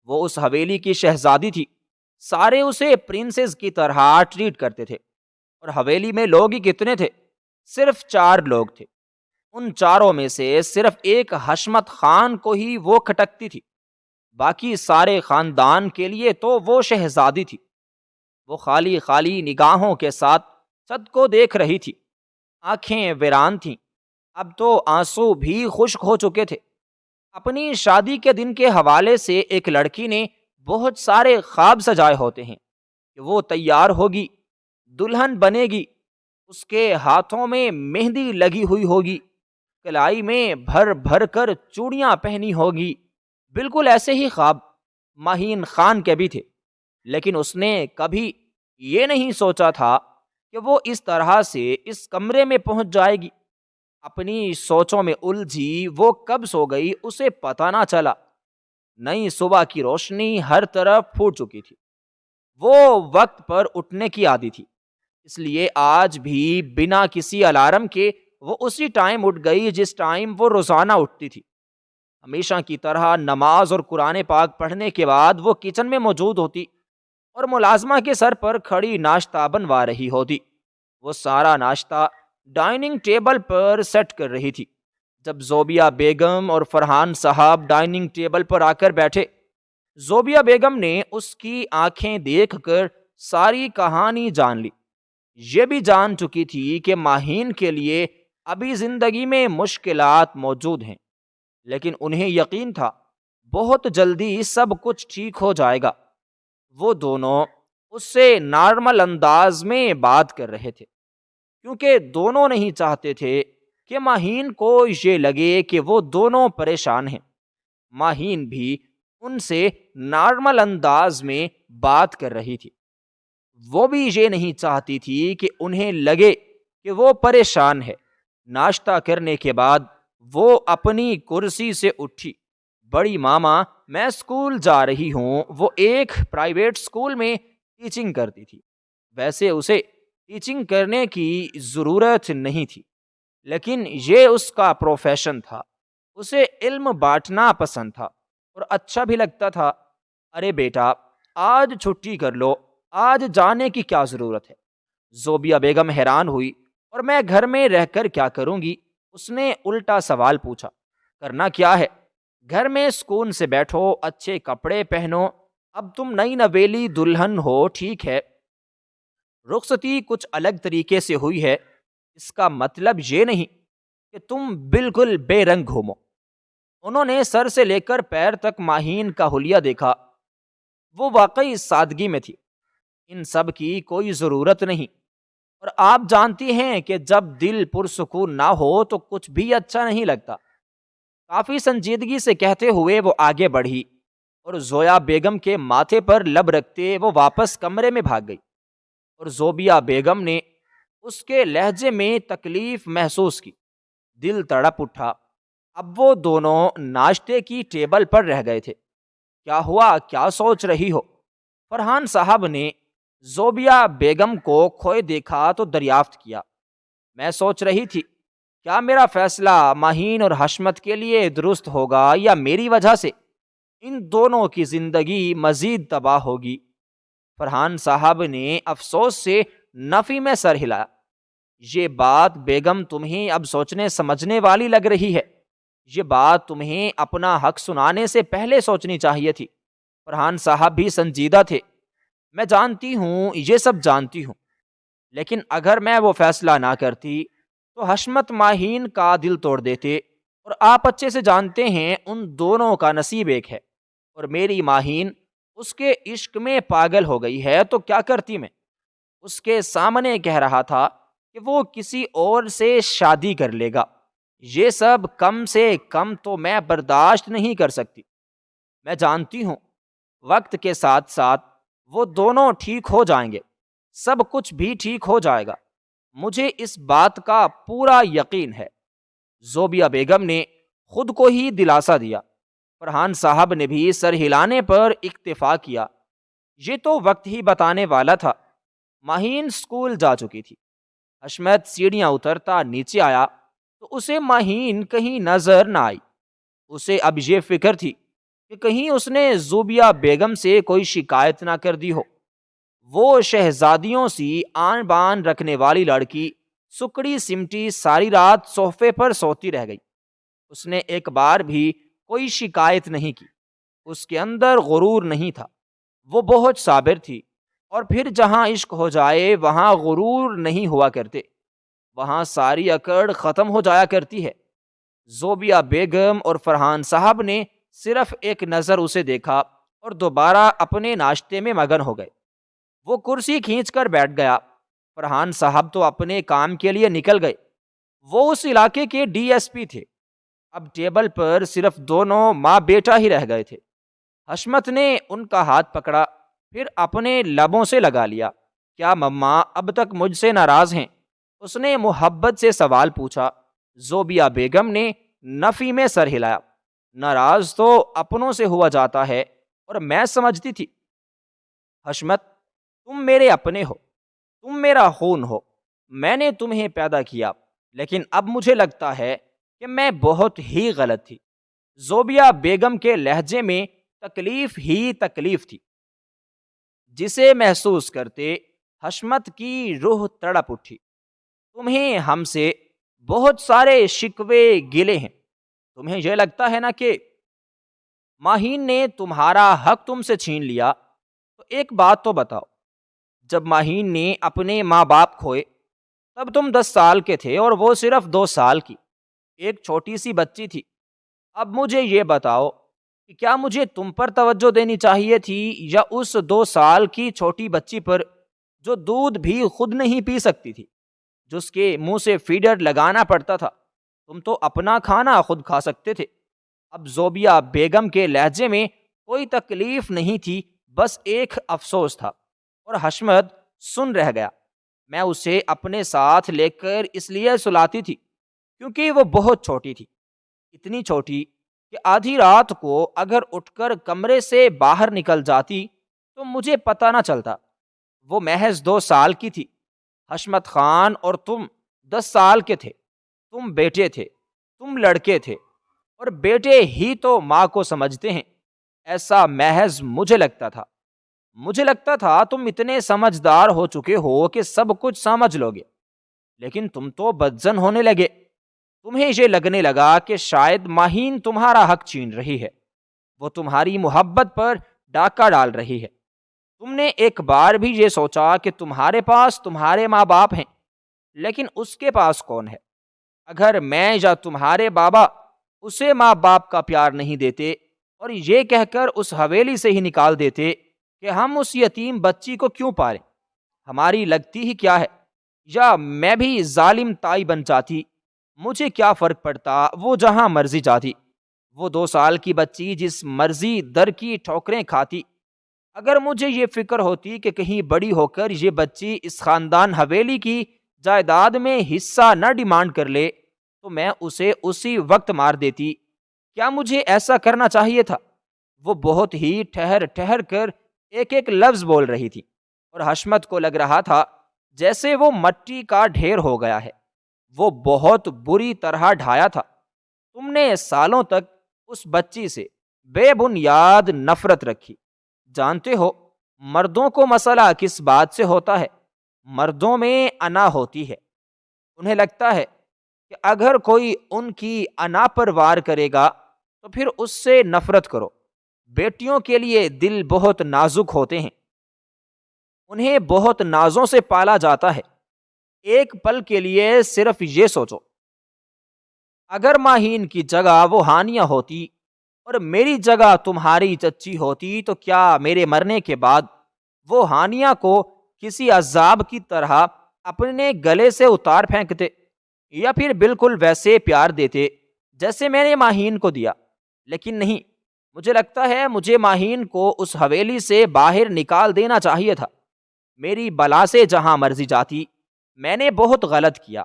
وہ اس حویلی کی شہزادی تھی، سارے اسے پرنسس کی طرح ٹریٹ کرتے تھے، اور حویلی میں لوگ ہی کتنے تھے؟ صرف 4 لوگ تھے۔ ان چاروں میں سے صرف ایک حشمت خان کو ہی وہ کھٹکتی تھی، باقی سارے خاندان کے لیے تو وہ شہزادی تھی۔ وہ خالی خالی نگاہوں کے ساتھ چھت کو دیکھ رہی تھی، آنکھیں ویران تھیں، اب تو آنسو بھی خشک ہو چکے تھے۔ اپنی شادی کے دن کے حوالے سے ایک لڑکی نے بہت سارے خواب سجائے ہوتے ہیں کہ وہ تیار ہوگی، دلہن بنے گی، اس کے ہاتھوں میں مہندی لگی ہوئی ہوگی، کلائی میں بھر بھر کر چوڑیاں پہنی ہوگی۔ بالکل ایسے ہی خواب ماہین خان کے بھی تھے، لیکن اس نے کبھی یہ نہیں سوچا تھا کہ وہ اس طرح سے اس کمرے میں پہنچ جائے گی۔ اپنی سوچوں میں الجھی وہ کب سو گئی اسے پتہ نہ چلا۔ نئی صبح کی روشنی ہر طرف پھوٹ چکی تھی۔ وہ وقت پر اٹھنے کی عادی تھی، اس لیے آج بھی بنا کسی الارم کے وہ اسی ٹائم اٹھ گئی جس ٹائم وہ روزانہ اٹھتی تھی۔ ہمیشہ کی طرح نماز اور قرآن پاک پڑھنے کے بعد وہ کچن میں موجود ہوتی اور ملازمہ کے سر پر کھڑی ناشتہ بنوا رہی ہوتی۔ وہ سارا ناشتہ ڈائننگ ٹیبل پر سیٹ کر رہی تھی۔ جب زوبیہ بیگم اور فرحان صاحب ڈائننگ ٹیبل پر آ کر بیٹھے، زوبیہ بیگم نے اس کی آنکھیں دیکھ کر ساری کہانی جان لی۔ یہ بھی جان چکی تھی کہ ماہین کے لیے ابھی زندگی میں مشکلات موجود ہیں، لیکن انہیں یقین تھا بہت جلدی سب کچھ ٹھیک ہو جائے گا۔ وہ دونوں اس سے نارمل انداز میں بات کر رہے تھے، کیونکہ دونوں نہیں چاہتے تھے کہ ماہین کو یہ لگے کہ وہ دونوں پریشان ہیں۔ ماہین بھی ان سے نارمل انداز میں بات کر رہی تھی، وہ بھی یہ نہیں چاہتی تھی کہ انہیں لگے کہ وہ پریشان ہے۔ ناشتہ کرنے کے بعد وہ اپنی کرسی سے اٹھی، بڑی ماما میں اسکول جا رہی ہوں، وہ ایک پرائیویٹ اسکول میں ٹیچنگ کرتی تھی۔ ویسے اسے ٹیچنگ کرنے کی ضرورت نہیں تھی، لیکن یہ اس کا پروفیشن تھا۔ اسے علم بانٹنا پسند تھا اور اچھا بھی لگتا تھا۔ ارے بیٹا، آج چھٹی کر لو، آج جانے کی کیا ضرورت ہے؟ زوبیہ بیگم حیران ہوئی، اور میں گھر میں رہ کر کیا کروں گی؟ اس نے الٹا سوال پوچھا۔ کرنا کیا ہے؟ گھر میں سکون سے بیٹھو، اچھے کپڑے پہنو، اب تم نئی نویلی دلہن ہو، ٹھیک ہے؟ رخصتی کچھ الگ طریقے سے ہوئی ہے، اس کا مطلب یہ نہیں کہ تم بالکل بے رنگ گھومو۔ انہوں نے سر سے لے کر پیر تک ماہین کا حلیہ دیکھا۔ وہ واقعی سادگی میں تھی۔ ان سب کی کوئی ضرورت نہیں، اور آپ جانتی ہیں کہ جب دل پرسکون نہ ہو تو کچھ بھی اچھا نہیں لگتا۔ کافی سنجیدگی سے کہتے ہوئے وہ آگے بڑھی، اور زویا بیگم کے ماتھے پر لب رکھتے وہ واپس کمرے میں بھاگ گئی، اور زوبیہ بیگم نے اس کے لہجے میں تکلیف محسوس کی۔ دل تڑپ اٹھا۔ اب وہ دونوں ناشتے کی ٹیبل پر رہ گئے تھے۔ کیا ہوا؟ کیا سوچ رہی ہو؟ فرحان صاحب نے زوبیہ بیگم کو کھوئے دیکھا تو دریافت کیا۔ میں سوچ رہی تھی کیا میرا فیصلہ ماہین اور حشمت کے لیے درست ہوگا یا میری وجہ سے ان دونوں کی زندگی مزید تباہ ہوگی۔ فرحان صاحب نے افسوس سے نفی میں سر ہلایا۔ یہ بات بیگم تمہیں اب سوچنے سمجھنے والی لگ رہی ہے۔ یہ بات تمہیں اپنا حق سنانے سے پہلے سوچنی چاہیے تھی۔ فرحان صاحب بھی سنجیدہ تھے۔ میں جانتی ہوں، یہ سب جانتی ہوں، لیکن اگر میں وہ فیصلہ نہ کرتی تو حشمت ماہین کا دل توڑ دیتے، اور آپ اچھے سے جانتے ہیں ان دونوں کا نصیب ایک ہے، اور میری ماہین اس کے عشق میں پاگل ہو گئی ہے تو کیا کرتی میں؟ اس کے سامنے کہہ رہا تھا کہ وہ کسی اور سے شادی کر لے گا۔ یہ سب کم سے کم تو میں برداشت نہیں کر سکتی۔ میں جانتی ہوں وقت کے ساتھ ساتھ وہ دونوں ٹھیک ہو جائیں گے، سب کچھ بھی ٹھیک ہو جائے گا، مجھے اس بات کا پورا یقین ہے۔ زوبیہ بیگم نے خود کو ہی دلاسا دیا۔ فرحان صاحب نے بھی سر ہلانے پر اکتفا کیا۔ یہ تو وقت ہی بتانے والا تھا۔ ماہین اسکول جا چکی تھی۔ حشمت سیڑھیاں اترتا نیچے آیا تو اسے ماہین کہیں نظر نہ آئی۔ اسے اب یہ فکر تھی کہ کہیں اس نے زوبیہ بیگم سے کوئی شکایت نہ کر دی ہو۔ وہ شہزادیوں سی آن بان رکھنے والی لڑکی سکڑی سمٹی ساری رات صوفے پر سوتی رہ گئی۔ اس نے ایک بار بھی کوئی شکایت نہیں کی۔ اس کے اندر غرور نہیں تھا۔ وہ بہت صابر تھی، اور پھر جہاں عشق ہو جائے وہاں غرور نہیں ہوا کرتے، وہاں ساری اکڑ ختم ہو جایا کرتی ہے۔ زوبیہ بیگم اور فرحان صاحب نے صرف ایک نظر اسے دیکھا اور دوبارہ اپنے ناشتے میں مگن ہو گئے۔ وہ کرسی کھینچ کر بیٹھ گیا۔ فرحان صاحب تو اپنے کام کے لیے نکل گئے۔ وہ اس علاقے کے ڈی ایس پی تھے۔ اب ٹیبل پر صرف دونوں ماں بیٹا ہی رہ گئے تھے۔ حشمت نے ان کا ہاتھ پکڑا، پھر اپنے لبوں سے لگا لیا۔ کیا مما اب تک مجھ سے ناراض ہیں؟ اس نے محبت سے سوال پوچھا۔ زوبیہ بیگم نے نفی میں سر ہلایا۔ ناراض تو اپنوں سے ہوا جاتا ہے، اور میں سمجھتی تھی حشمت تم میرے اپنے ہو، تم میرا خون ہو، میں نے تمہیں پیدا کیا، لیکن اب مجھے لگتا ہے کہ میں بہت ہی غلط تھی۔ زوبیہ بیگم کے لہجے میں تکلیف ہی تکلیف تھی، جسے محسوس کرتے حشمت کی روح تڑپ اٹھی۔ تمہیں ہم سے بہت سارے شکوے گلے ہیں۔ تمہیں یہ لگتا ہے نا کہ ماہین نے تمہارا حق تم سے چھین لیا؟ تو ایک بات تو بتاؤ، جب ماہین نے اپنے ماں باپ کھوئے تب تم 10 سال کے تھے، اور وہ صرف 2 سال کی ایک چھوٹی سی بچی تھی۔ اب مجھے یہ بتاؤ کہ کیا مجھے تم پر توجہ دینی چاہیے تھی یا اس 2 سال کی چھوٹی بچی پر جو دودھ بھی خود نہیں پی سکتی تھی، جس کے منہ سے فیڈر لگانا پڑتا تھا؟ تم تو اپنا کھانا خود کھا سکتے تھے۔ اب زوبیہ بیگم کے لہجے میں کوئی تکلیف نہیں تھی، بس ایک افسوس تھا، اور حشمت سن رہ گیا۔ میں اسے اپنے ساتھ لے کر اس لیے سلاتی تھی کیونکہ وہ بہت چھوٹی تھی، اتنی چھوٹی کہ آدھی رات کو اگر اٹھ کر کمرے سے باہر نکل جاتی تو مجھے پتہ نہ چلتا۔ وہ محض 2 سال کی تھی، حشمت خان، اور تم 10 سال کے تھے۔ تم بیٹے تھے، تم لڑکے تھے، اور بیٹے ہی تو ماں کو سمجھتے ہیں، ایسا محض مجھے لگتا تھا تم اتنے سمجھدار ہو چکے ہو کہ سب کچھ سمجھ لو گے، لیکن تم تو بدزن ہونے لگے۔ تمہیں یہ لگنے لگا کہ شاید ماہین تمہارا حق چھین رہی ہے، وہ تمہاری محبت پر ڈاکہ ڈال رہی ہے۔ تم نے ایک بار بھی یہ سوچا کہ تمہارے پاس تمہارے ماں باپ ہیں، لیکن اس کے پاس کون ہے؟ اگر میں یا تمہارے بابا اسے ماں باپ کا پیار نہیں دیتے اور یہ کہہ کر اس حویلی سے ہی نکال دیتے کہ ہم اس یتیم بچی کو کیوں پالیں، ہماری لگتی ہی کیا ہے؟ یا میں بھی ظالم تائی بن جاتی، مجھے کیا فرق پڑتا، وہ جہاں مرضی جاتی۔ وہ 2 سال کی بچی جس مرضی در کی ٹھوکریں کھاتی۔ اگر مجھے یہ فکر ہوتی کہ کہیں بڑی ہو کر یہ بچی اس خاندان حویلی کی جائیداد میں حصہ نہ ڈیمانڈ کر لے تو میں اسے اسی وقت مار دیتی۔ کیا مجھے ایسا کرنا چاہیے تھا؟ وہ بہت ہی ٹھہر ٹھہر کر ایک ایک لفظ بول رہی تھی، اور حشمت کو لگ رہا تھا جیسے وہ مٹی کا ڈھیر ہو گیا ہے۔ وہ بہت بری طرح ڈھایا تھا۔ تم نے سالوں تک اس بچی سے بے بنیاد نفرت رکھی۔ جانتے ہو مردوں کو مسئلہ کس بات سے ہوتا ہے؟ مردوں میں انا ہوتی ہے۔ انہیں لگتا ہے کہ اگر کوئی ان کی انا پر وار کرے گا تو پھر اس سے نفرت کرو۔ بیٹیوں کے لیے دل بہت نازک ہوتے ہیں، انہیں بہت نازوں سے پالا جاتا ہے۔ ایک پل کے لیے صرف یہ سوچو، اگر ماہین کی جگہ وہ ہانیہ ہوتی اور میری جگہ تمہاری چچی ہوتی تو کیا میرے مرنے کے بعد وہ ہانیہ کو کسی عذاب کی طرح اپنے گلے سے اتار پھینکتے، یا پھر بالکل ویسے پیار دیتے جیسے میں نے ماہین کو دیا؟ لیکن نہیں، مجھے لگتا ہے مجھے ماہین کو اس حویلی سے باہر نکال دینا چاہیے تھا۔ میری بلا سے جہاں مرضی جاتی۔ میں نے بہت غلط کیا،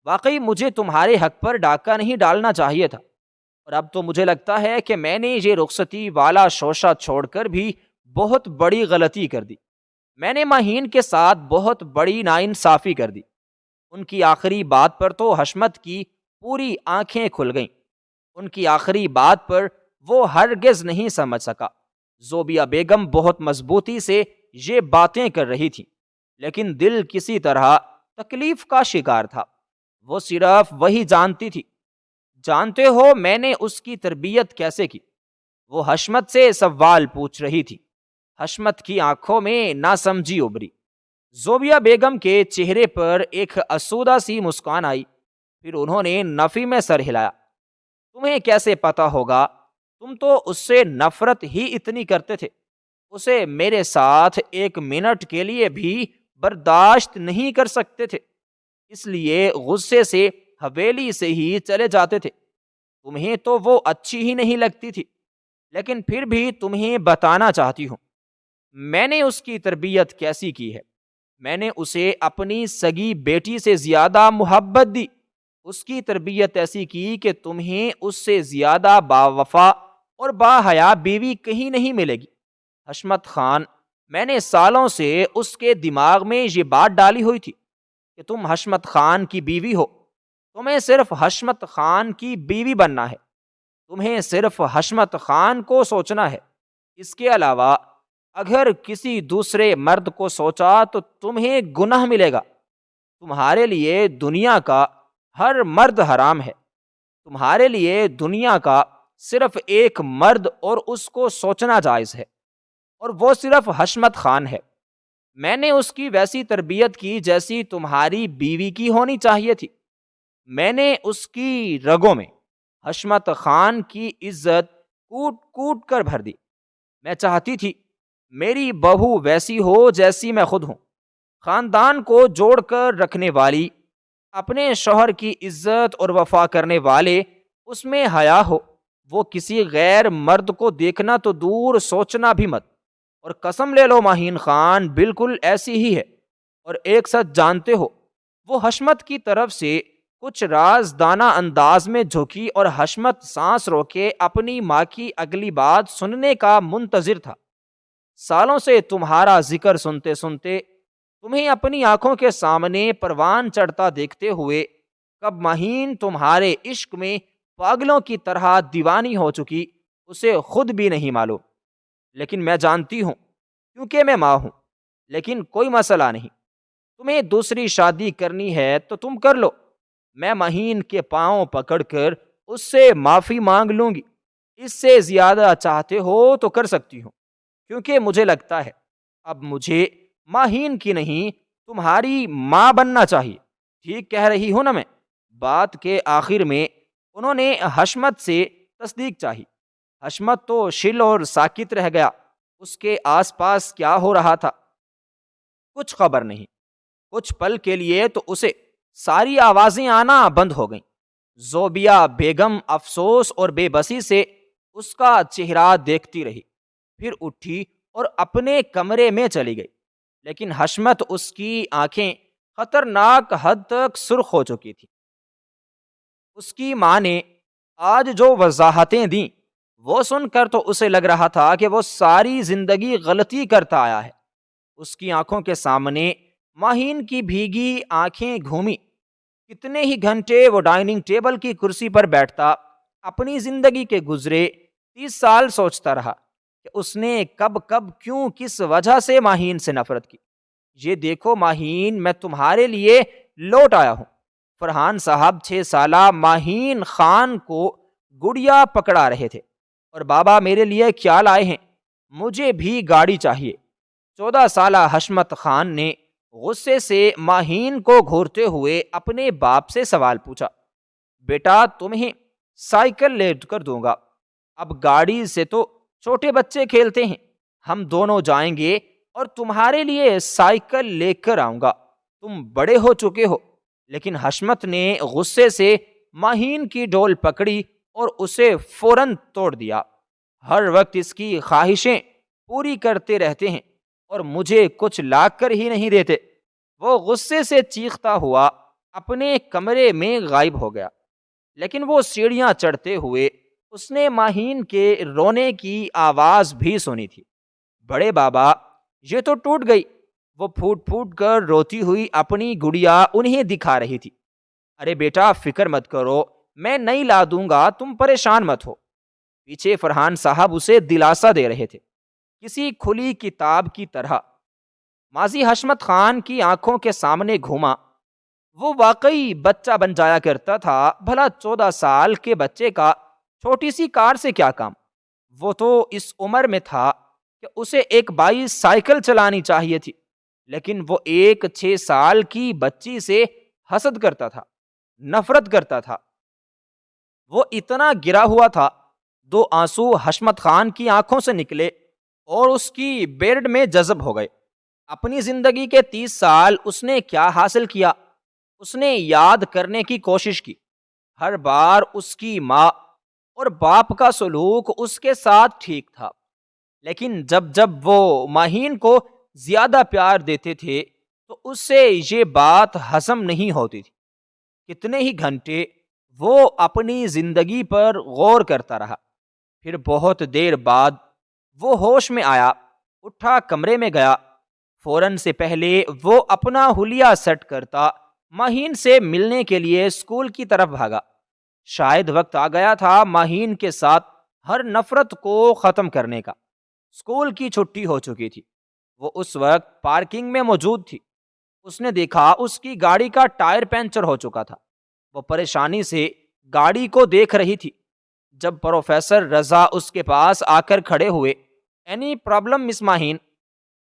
واقعی مجھے تمہارے حق پر ڈاکہ نہیں ڈالنا چاہیے تھا، اور اب تو مجھے لگتا ہے کہ میں نے یہ رخصتی والا شوشہ چھوڑ کر بھی بہت بڑی غلطی کر دی۔ میں نے ماہین کے ساتھ بہت بڑی ناانصافی کر دی۔ ان کی آخری بات پر تو حشمت کی پوری آنکھیں کھل گئیں۔ ان کی آخری بات پر وہ ہرگز نہیں سمجھ سکا۔ زوبیہ بیگم بہت مضبوطی سے یہ باتیں کر رہی تھی، لیکن دل کسی طرح تکلیف کا شکار تھا۔ وہ صرف وہی جانتی تھی۔ جانتے ہو میں نے اس کی تربیت کیسے کی؟ وہ حشمت سے سوال پوچھ رہی تھی۔ حشمت کی آنکھوں میں ناسمجھی ابھری۔ زوبیہ بیگم کے چہرے پر ایک اسودہ سی مسکان آئی، پھر انہوں نے نفی میں سر ہلایا۔ تمہیں کیسے پتا ہوگا؟ تم تو اس سے نفرت ہی اتنی کرتے تھے، اسے میرے ساتھ 1 منٹ کے لیے بھی برداشت نہیں کر سکتے تھے، اس لیے غصے سے حویلی سے ہی چلے جاتے تھے۔ تمہیں تو وہ اچھی ہی نہیں لگتی تھی، لیکن پھر بھی تمہیں بتانا چاہتی ہوں میں نے اس کی تربیت کیسی کی ہے۔ میں نے اسے اپنی سگی بیٹی سے زیادہ محبت دی۔ اس کی تربیت ایسی کی کہ تمہیں اس سے زیادہ باوفا اور باحیا بیوی کہیں نہیں ملے گی۔ حشمت خان، میں نے سالوں سے اس کے دماغ میں یہ بات ڈالی ہوئی تھی کہ تم حشمت خان کی بیوی ہو، تمہیں صرف حشمت خان کی بیوی بننا ہے، تمہیں صرف حشمت خان کو سوچنا ہے۔ اس کے علاوہ اگر کسی دوسرے مرد کو سوچا تو تمہیں گناہ ملے گا۔ تمہارے لیے دنیا کا ہر مرد حرام ہے۔ تمہارے لیے دنیا کا صرف ایک مرد اور اس کو سوچنا جائز ہے، اور وہ صرف حشمت خان ہے۔ میں نے اس کی ویسی تربیت کی جیسی تمہاری بیوی کی ہونی چاہیے تھی۔ میں نے اس کی رگوں میں حشمت خان کی عزت کوٹ کوٹ کر بھر دی۔ میں چاہتی تھی میری بہو ویسی ہو جیسی میں خود ہوں، خاندان کو جوڑ کر رکھنے والی، اپنے شوہر کی عزت اور وفا کرنے والے، اس میں حیا ہو۔ وہ کسی غیر مرد کو دیکھنا تو دور، سوچنا بھی مت۔ اور قسم لے لو ماہین خان بالکل ایسی ہی ہے، اور ایک سچ جانتے ہو، وہ حشمت کی طرف سے کچھ رازدانہ انداز میں جھکی اور حشمت سانس روکے اپنی ماں کی اگلی بات سننے کا منتظر تھا۔ سالوں سے تمہارا ذکر سنتے سنتے، تمہیں اپنی آنکھوں کے سامنے پروان چڑھتا دیکھتے ہوئے، کب مہین تمہارے عشق میں پاگلوں کی طرح دیوانی ہو چکی اسے خود بھی نہیں معلوم۔ لیکن میں جانتی ہوں، کیونکہ میں ماں ہوں۔ لیکن کوئی مسئلہ نہیں، تمہیں دوسری شادی کرنی ہے تو تم کر لو، میں مہین کے پاؤں پکڑ کر اس سے معافی مانگ لوں گی۔ اس سے زیادہ چاہتے ہو تو کر سکتی ہوں، کیونکہ مجھے لگتا ہے اب مجھے ماہین کی نہیں تمہاری ماں بننا چاہیے۔ ٹھیک کہہ رہی ہوں نا میں؟ بات کے آخر میں انہوں نے حشمت سے تصدیق چاہی۔ حشمت تو شل اور ساکت رہ گیا۔ اس کے آس پاس کیا ہو رہا تھا کچھ خبر نہیں۔ کچھ پل کے لیے تو اسے ساری آوازیں آنا بند ہو گئیں۔ زوبیہ بیگم افسوس اور بے بسی سے اس کا چہرہ دیکھتی رہی، پھر اٹھی اور اپنے کمرے میں چلی گئی۔ لیکن حشمت، اس کی آنکھیں خطرناک حد تک سرخ ہو چکی تھی۔ اس کی ماں نے آج جو وضاحتیں دیں وہ سن کر تو اسے لگ رہا تھا کہ وہ ساری زندگی غلطی کرتا آیا ہے۔ اس کی آنکھوں کے سامنے ماہین کی بھیگی آنکھیں گھومی۔ کتنے ہی گھنٹے وہ ڈائننگ ٹیبل کی کرسی پر بیٹھتا، اپنی زندگی کے گزرے 30 سال سوچتا رہا کہ اس نے کب کیوں کس وجہ سے ماہین سے نفرت کی۔ یہ دیکھو ماہین، میں تمہارے لیے لوٹ آیا ہوں۔ فرحان صاحب 6 سالہ ماہین خان کو گڑیا پکڑا رہے تھے، اور بابا میرے لیے کیا لائے ہیں؟ مجھے بھی گاڑی چاہیے۔ 14 سالہ حشمت خان نے غصے سے ماہین کو گھورتے ہوئے اپنے باپ سے سوال پوچھا، بیٹا تمہیں سائیکل لے کر دوں گا، اب گاڑی سے تو چھوٹے بچے کھیلتے ہیں، ہم دونوں جائیں گے اور تمہارے لیے سائیکل لے کر آؤں گا، تم بڑے ہو چکے ہو۔ لیکن حشمت نے غصے سے ماہین کی ڈول پکڑی اور اسے فوراً توڑ دیا۔ ہر وقت اس کی خواہشیں پوری کرتے رہتے ہیں اور مجھے کچھ لا کر ہی نہیں دیتے۔ وہ غصے سے چیختا ہوا اپنے کمرے میں غائب ہو گیا۔ لیکن وہ سیڑھیاں چڑھتے ہوئے اس نے ماہین کے رونے کی آواز بھی سنی تھی۔ بڑے بابا، یہ تو ٹوٹ گئی۔ وہ پھوٹ پھوٹ کر روتی ہوئی اپنی گڑیا انہیں دکھا رہی تھی۔ ارے بیٹا فکر مت کرو، میں نئی لا دوں گا، تم پریشان مت ہو۔ پیچھے فرحان صاحب اسے دلاسا دے رہے تھے، کسی کھلی کتاب کی طرح۔ ماضی حشمت خان کی آنکھوں کے سامنے گھوما۔ وہ واقعی بچہ بن جایا کرتا تھا۔ بھلا 14 سال کے بچے کا چھوٹی سی کار سے کیا کام؟ وہ تو اس عمر میں تھا کہ اسے ایک 22 سائیکل چلانی چاہیے تھی، لیکن وہ ایک 6 سال کی بچی سے حسد کرتا تھا، نفرت کرتا تھا۔ وہ اتنا گرا ہوا تھا، 2 آنسو حشمت خان کی آنکھوں سے نکلے اور اس کی بیرڈ میں جذب ہو گئے۔ اپنی زندگی کے 30 سال اس نے کیا حاصل کیا؟ اس نے یاد کرنے کی کوشش کی۔ ہر بار اس کی ماں اور باپ کا سلوک اس کے ساتھ ٹھیک تھا، لیکن جب وہ ماہین کو زیادہ پیار دیتے تھے تو اس سے یہ بات ہضم نہیں ہوتی تھی۔ کتنے ہی گھنٹے وہ اپنی زندگی پر غور کرتا رہا۔ پھر بہت دیر بعد وہ ہوش میں آیا، اٹھا کمرے میں گیا۔ فوراً سے پہلے وہ اپنا حلیہ سیٹ کرتا ماہین سے ملنے کے لیے اسکول کی طرف بھاگا۔ شاید وقت آ گیا تھا ماہین کے ساتھ ہر نفرت کو ختم کرنے کا۔ اسکول کی چھٹی ہو چکی تھی۔ وہ اس وقت پارکنگ میں موجود تھی۔ اس نے دیکھا اس کی گاڑی کا ٹائر پنچر ہو چکا تھا۔ وہ پریشانی سے گاڑی کو دیکھ رہی تھی۔ جب پروفیسر رضا اس کے پاس آ کر کھڑے ہوئے، اینی پرابلم مس ماہین؟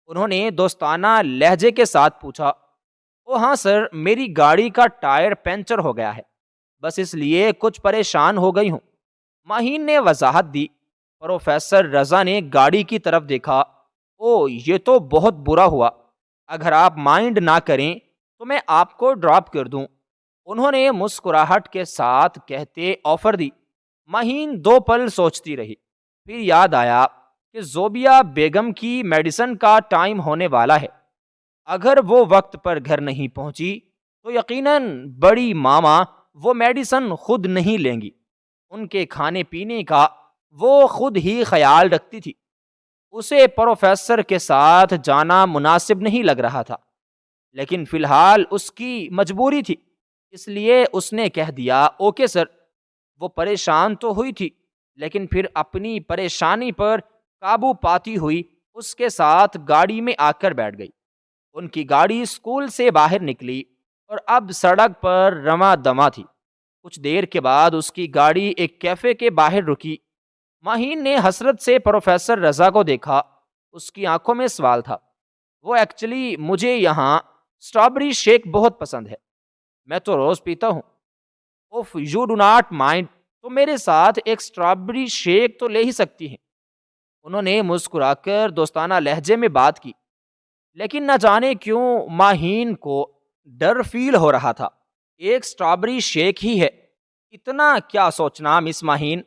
انہوں نے دوستانہ لہجے کے ساتھ پوچھا۔ او ہاں سر، میری گاڑی کا ٹائر پنچر ہو گیا ہے، بس اس لیے کچھ پریشان ہو گئی ہوں، ماہین نے وضاحت دی۔ پروفیسر رضا نے گاڑی کی طرف دیکھا۔ او یہ تو بہت برا ہوا، اگر آپ مائنڈ نہ کریں تو میں آپ کو ڈراپ کر دوں، انہوں نے مسکراہٹ کے ساتھ کہتے آفر دی۔ ماہین 2 پل سوچتی رہی، پھر یاد آیا کہ زوبیہ بیگم کی میڈیسن کا ٹائم ہونے والا ہے۔ اگر وہ وقت پر گھر نہیں پہنچی تو یقیناً بڑی ماما وہ میڈیسن خود نہیں لیں گی، ان کے کھانے پینے کا وہ خود ہی خیال رکھتی تھی۔ اسے پروفیسر کے ساتھ جانا مناسب نہیں لگ رہا تھا، لیکن فی الحال اس کی مجبوری تھی، اس لیے اس نے کہہ دیا اوکے سر۔ وہ پریشان تو ہوئی تھی، لیکن پھر اپنی پریشانی پر قابو پاتی ہوئی اس کے ساتھ گاڑی میں آ کر بیٹھ گئی۔ ان کی گاڑی اسکول سے باہر نکلی اور اب سڑک پر رواں دواں تھی۔ کچھ دیر کے بعد اس کی گاڑی ایک کیفے کے باہر رکی۔ ماہین نے حسرت سے پروفیسر رضا کو دیکھا، اس کی آنکھوں میں سوال تھا۔ وہ ایکچولی مجھے یہاں اسٹرابری شیک بہت پسند ہے، میں تو روز پیتا ہوں۔ اوف یو ڈو ناٹ مائنڈ، تو میرے ساتھ ایک اسٹرابری شیک تو لے ہی سکتی ہیں۔ انہوں نے مسکرا کر دوستانہ لہجے میں بات کی، لیکن نہ جانے کیوں ماہین کو ڈر فیل ہو رہا تھا۔ ایک اسٹرابری شیک ہی ہے، اتنا کیا سوچنا مس ماہین،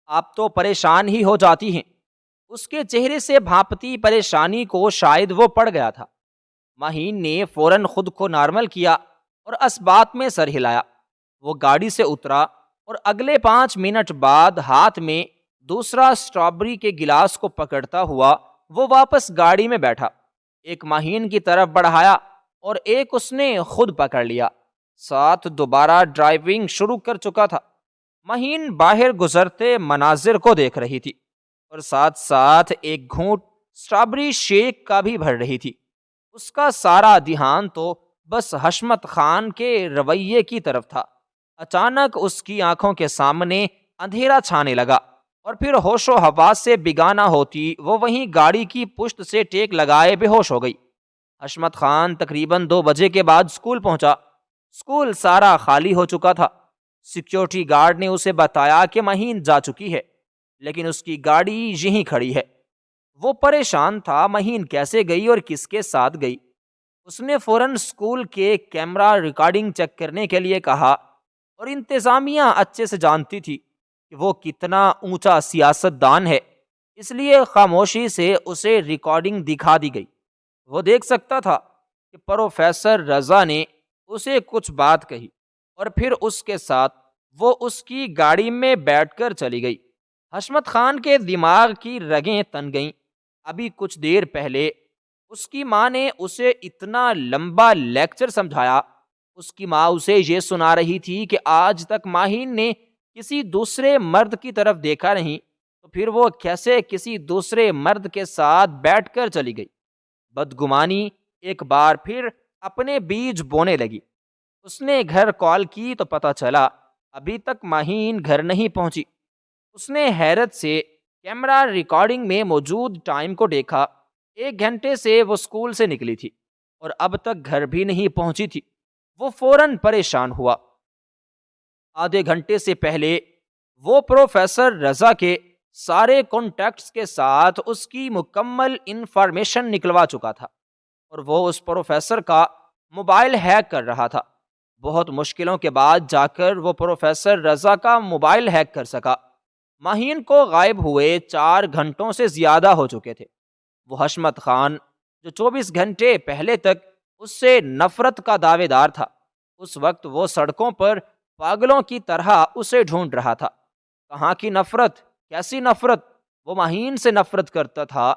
آپ تو پریشان ہی ہو جاتی ہیں۔ اس کے چہرے سے بھانپتی پریشانی کو شاید وہ پڑ گیا تھا۔ ماہین نے فوراً خود کو نارمل کیا اور اسبات میں سر ہلایا۔ وہ گاڑی سے اترا اور اگلے 5 منٹ بعد ہاتھ میں دوسرا اسٹرابری کے گلاس کو پکڑتا ہوا وہ واپس گاڑی میں بیٹھا۔ ایک ماہین کی طرف بڑھایا اور ایک اس نے خود پکڑ لیا، ساتھ دوبارہ ڈرائیونگ شروع کر چکا تھا۔ ماہین باہر گزرتے مناظر کو دیکھ رہی تھی اور ساتھ ساتھ ایک گھونٹ اسٹرابری شیک کا بھی بھر رہی تھی۔ اس کا سارا دھیان تو بس حشمت خان کے رویے کی طرف تھا۔ اچانک اس کی آنکھوں کے سامنے اندھیرا چھانے لگا اور پھر ہوش و حواس سے بیگانہ ہوتی وہ وہیں گاڑی کی پشت سے ٹیک لگائے بے ہوش ہو گئی۔ حشمت خان تقریباً 2 بجے کے بعد اسکول پہنچا۔ اسکول سارا خالی ہو چکا تھا۔ سیکیورٹی گارڈ نے اسے بتایا کہ ماہین جا چکی ہے، لیکن اس کی گاڑی یہیں کھڑی ہے۔ وہ پریشان تھا، ماہین کیسے گئی اور کس کے ساتھ گئی؟ اس نے فوراً اسکول کے کیمرہ ریکارڈنگ چیک کرنے کے لیے کہا، اور انتظامیہ اچھے سے جانتی تھی کہ وہ کتنا اونچا سیاست دان ہے، اس لیے خاموشی سے اسے ریکارڈنگ دکھا دی گئی۔ وہ دیکھ سکتا تھا کہ پروفیسر رضا نے اسے کچھ بات کہی اور پھر اس کے ساتھ وہ اس کی گاڑی میں بیٹھ کر چلی گئی۔ حشمت خان کے دماغ کی رگیں تن گئیں۔ ابھی کچھ دیر پہلے اس کی ماں نے اسے اتنا لمبا لیکچر سمجھایا۔ اس کی ماں اسے یہ سنا رہی تھی کہ آج تک ماہین نے کسی دوسرے مرد کی طرف دیکھا نہیں، تو پھر وہ کیسے کسی دوسرے مرد کے ساتھ بیٹھ کر چلی گئی۔ بدگمانی ایک بار پھر اپنے بیج بونے لگی۔ اس نے گھر کال کی تو پتہ چلا ابھی تک ماہین گھر نہیں پہنچی۔ اس نے حیرت سے کیمرہ ریکارڈنگ میں موجود ٹائم کو دیکھا۔ 1 گھنٹے سے وہ اسکول سے نکلی تھی اور اب تک گھر بھی نہیں پہنچی تھی۔ وہ فوراً پریشان ہوا۔ آدھے گھنٹے سے پہلے وہ پروفیسر رضا کے سارے کانٹیکٹس کے ساتھ اس کی مکمل انفارمیشن نکلوا چکا تھا اور وہ اس پروفیسر کا موبائل ہیک کر رہا تھا۔ بہت مشکلوں کے بعد جا کر وہ پروفیسر رضا کا موبائل ہیک کر سکا۔ ماہین کو غائب ہوئے 4 گھنٹوں سے زیادہ ہو چکے تھے۔ وہ حشمت خان جو 24 گھنٹے پہلے تک اس سے نفرت کا دعوے دار تھا، اس وقت وہ سڑکوں پر پاگلوں کی طرح اسے ڈھونڈ رہا تھا۔ کہاں کی نفرت، کیسی نفرت؟ وہ ماہین سے نفرت کرتا تھا۔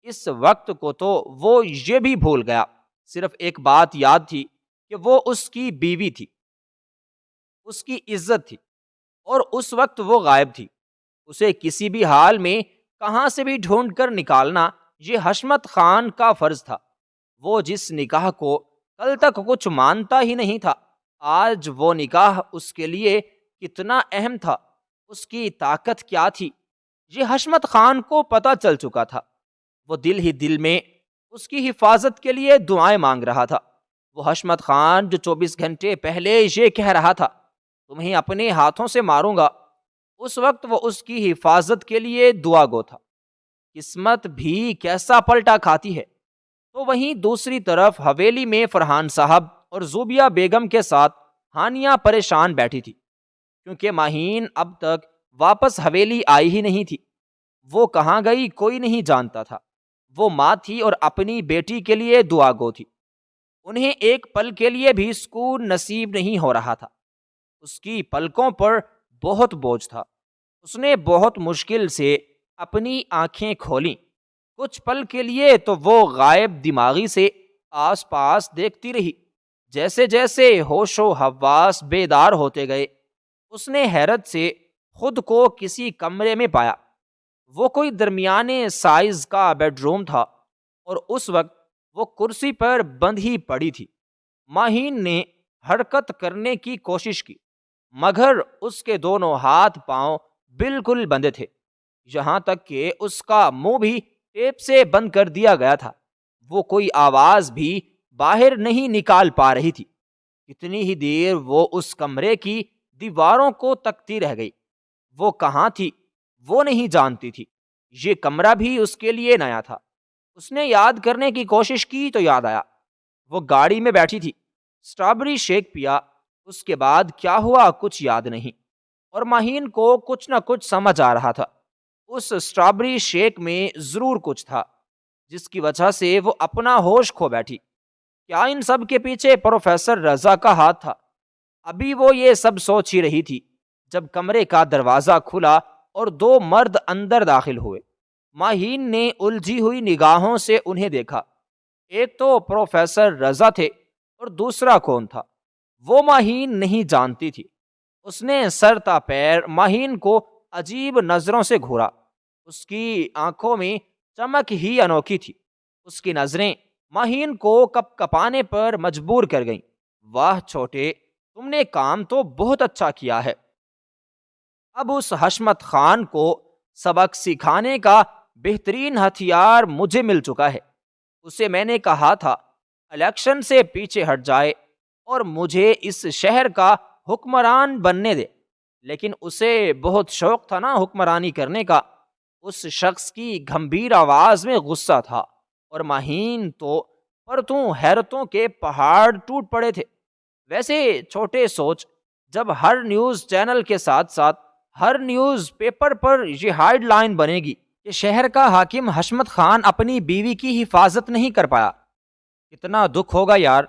اس وقت کو تو وہ یہ بھی بھول گیا، صرف ایک بات یاد تھی کہ وہ اس کی بیوی تھی، اس کی عزت تھی، اور اس وقت وہ غائب تھی۔ اسے کسی بھی حال میں کہاں سے بھی ڈھونڈ کر نکالنا یہ حشمت خان کا فرض تھا۔ وہ جس نکاح کو کل تک کچھ مانتا ہی نہیں تھا، آج وہ نکاح اس کے لیے کتنا اہم تھا، اس کی طاقت کیا تھی، یہ حشمت خان کو پتہ چل چکا تھا۔ وہ دل ہی دل میں اس کی حفاظت کے لیے دعائیں مانگ رہا تھا۔ وہ حشمت خان جو 24 گھنٹے پہلے یہ کہہ رہا تھا تمہیں اپنے ہاتھوں سے ماروں گا، اس وقت وہ اس کی حفاظت کے لیے دعا گو تھا۔ قسمت بھی کیسا پلٹا کھاتی ہے۔ تو وہیں دوسری طرف حویلی میں فرحان صاحب اور زوبیہ بیگم کے ساتھ ہانیہ پریشان بیٹھی تھی، کیونکہ ماہین اب تک واپس حویلی آئی ہی نہیں تھی۔ وہ کہاں گئی کوئی نہیں جانتا تھا۔ وہ ماں تھی اور اپنی بیٹی کے لیے دعا گو تھی۔ انہیں ایک پل کے لیے بھی سکون نصیب نہیں ہو رہا تھا۔ اس کی پلکوں پر بہت بوجھ تھا۔ اس نے بہت مشکل سے اپنی آنکھیں کھولیں۔ کچھ پل کے لیے تو وہ غائب دماغی سے آس پاس دیکھتی رہی۔ جیسے جیسے ہوش و حواس بیدار ہوتے گئے، اس نے حیرت سے خود کو کسی کمرے میں پایا۔ وہ کوئی درمیانے سائز کا بیڈ روم تھا اور اس وقت وہ کرسی پر بند ہی پڑی تھی۔ ماہین نے حرکت کرنے کی کوشش کی مگر اس کے دونوں ہاتھ پاؤں بالکل بندے تھے، یہاں تک کہ اس کا منہ بھی ٹیپ سے بند کر دیا گیا تھا۔ وہ کوئی آواز بھی باہر نہیں نکال پا رہی تھی۔ کتنی ہی دیر وہ اس کمرے کی دیواروں کو تکتی رہ گئی۔ وہ کہاں تھی وہ نہیں جانتی تھی۔ یہ کمرہ بھی اس کے لیے نیا تھا۔ اس نے یاد کرنے کی کوشش کی تو یاد آیا، وہ گاڑی میں بیٹھی تھی، اسٹرابری شیک پیا، اس کے بعد کیا ہوا کچھ یاد نہیں، اور ماہین کو کچھ نہ کچھ سمجھ آ رہا تھا۔ اس اسٹرابری شیک میں ضرور کچھ تھا جس کی وجہ سے وہ اپنا ہوش کھو بیٹھی۔ کیا ان سب کے پیچھے پروفیسر رضا کا ہاتھ تھا؟ ابھی وہ یہ سب سوچ ہی رہی تھی جب کمرے کا دروازہ کھلا اور دو مرد اندر داخل ہوئے۔ ماہین نے الجھی ہوئی نگاہوں سے انہیں دیکھا۔ ایک تو پروفیسر رضا تھے اور دوسرا کون تھا وہ ماہین نہیں جانتی تھی۔ اس نے سر تا پیر ماہین کو عجیب نظروں سے گھورا۔ اس کی آنکھوں میں چمک ہی انوکھی تھی۔ اس کی نظریں ماہین کو کپ کپانے پر مجبور کر گئیں۔ واہ چھوٹے، تم نے کام تو بہت اچھا کیا ہے۔ اب اس حشمت خان کو سبق سکھانے کا بہترین ہتھیار مجھے مل چکا ہے۔ اسے میں نے کہا تھا الیکشن سے پیچھے ہٹ جائے اور مجھے اس شہر کا حکمران بننے دے، لیکن اسے بہت شوق تھا نا حکمرانی کرنے کا۔ اس شخص کی گھمبیر آواز میں غصہ تھا اور ماہین تو پرتوں حیرتوں کے پہاڑ ٹوٹ پڑے تھے۔ ویسے چھوٹے سوچ، جب ہر نیوز چینل کے ساتھ ساتھ ہر نیوز پیپر پر یہ ہیڈ لائن بنے گی کہ شہر کا حاکم حشمت خان اپنی بیوی کی حفاظت نہیں کر پایا، کتنا دکھ ہوگا یار۔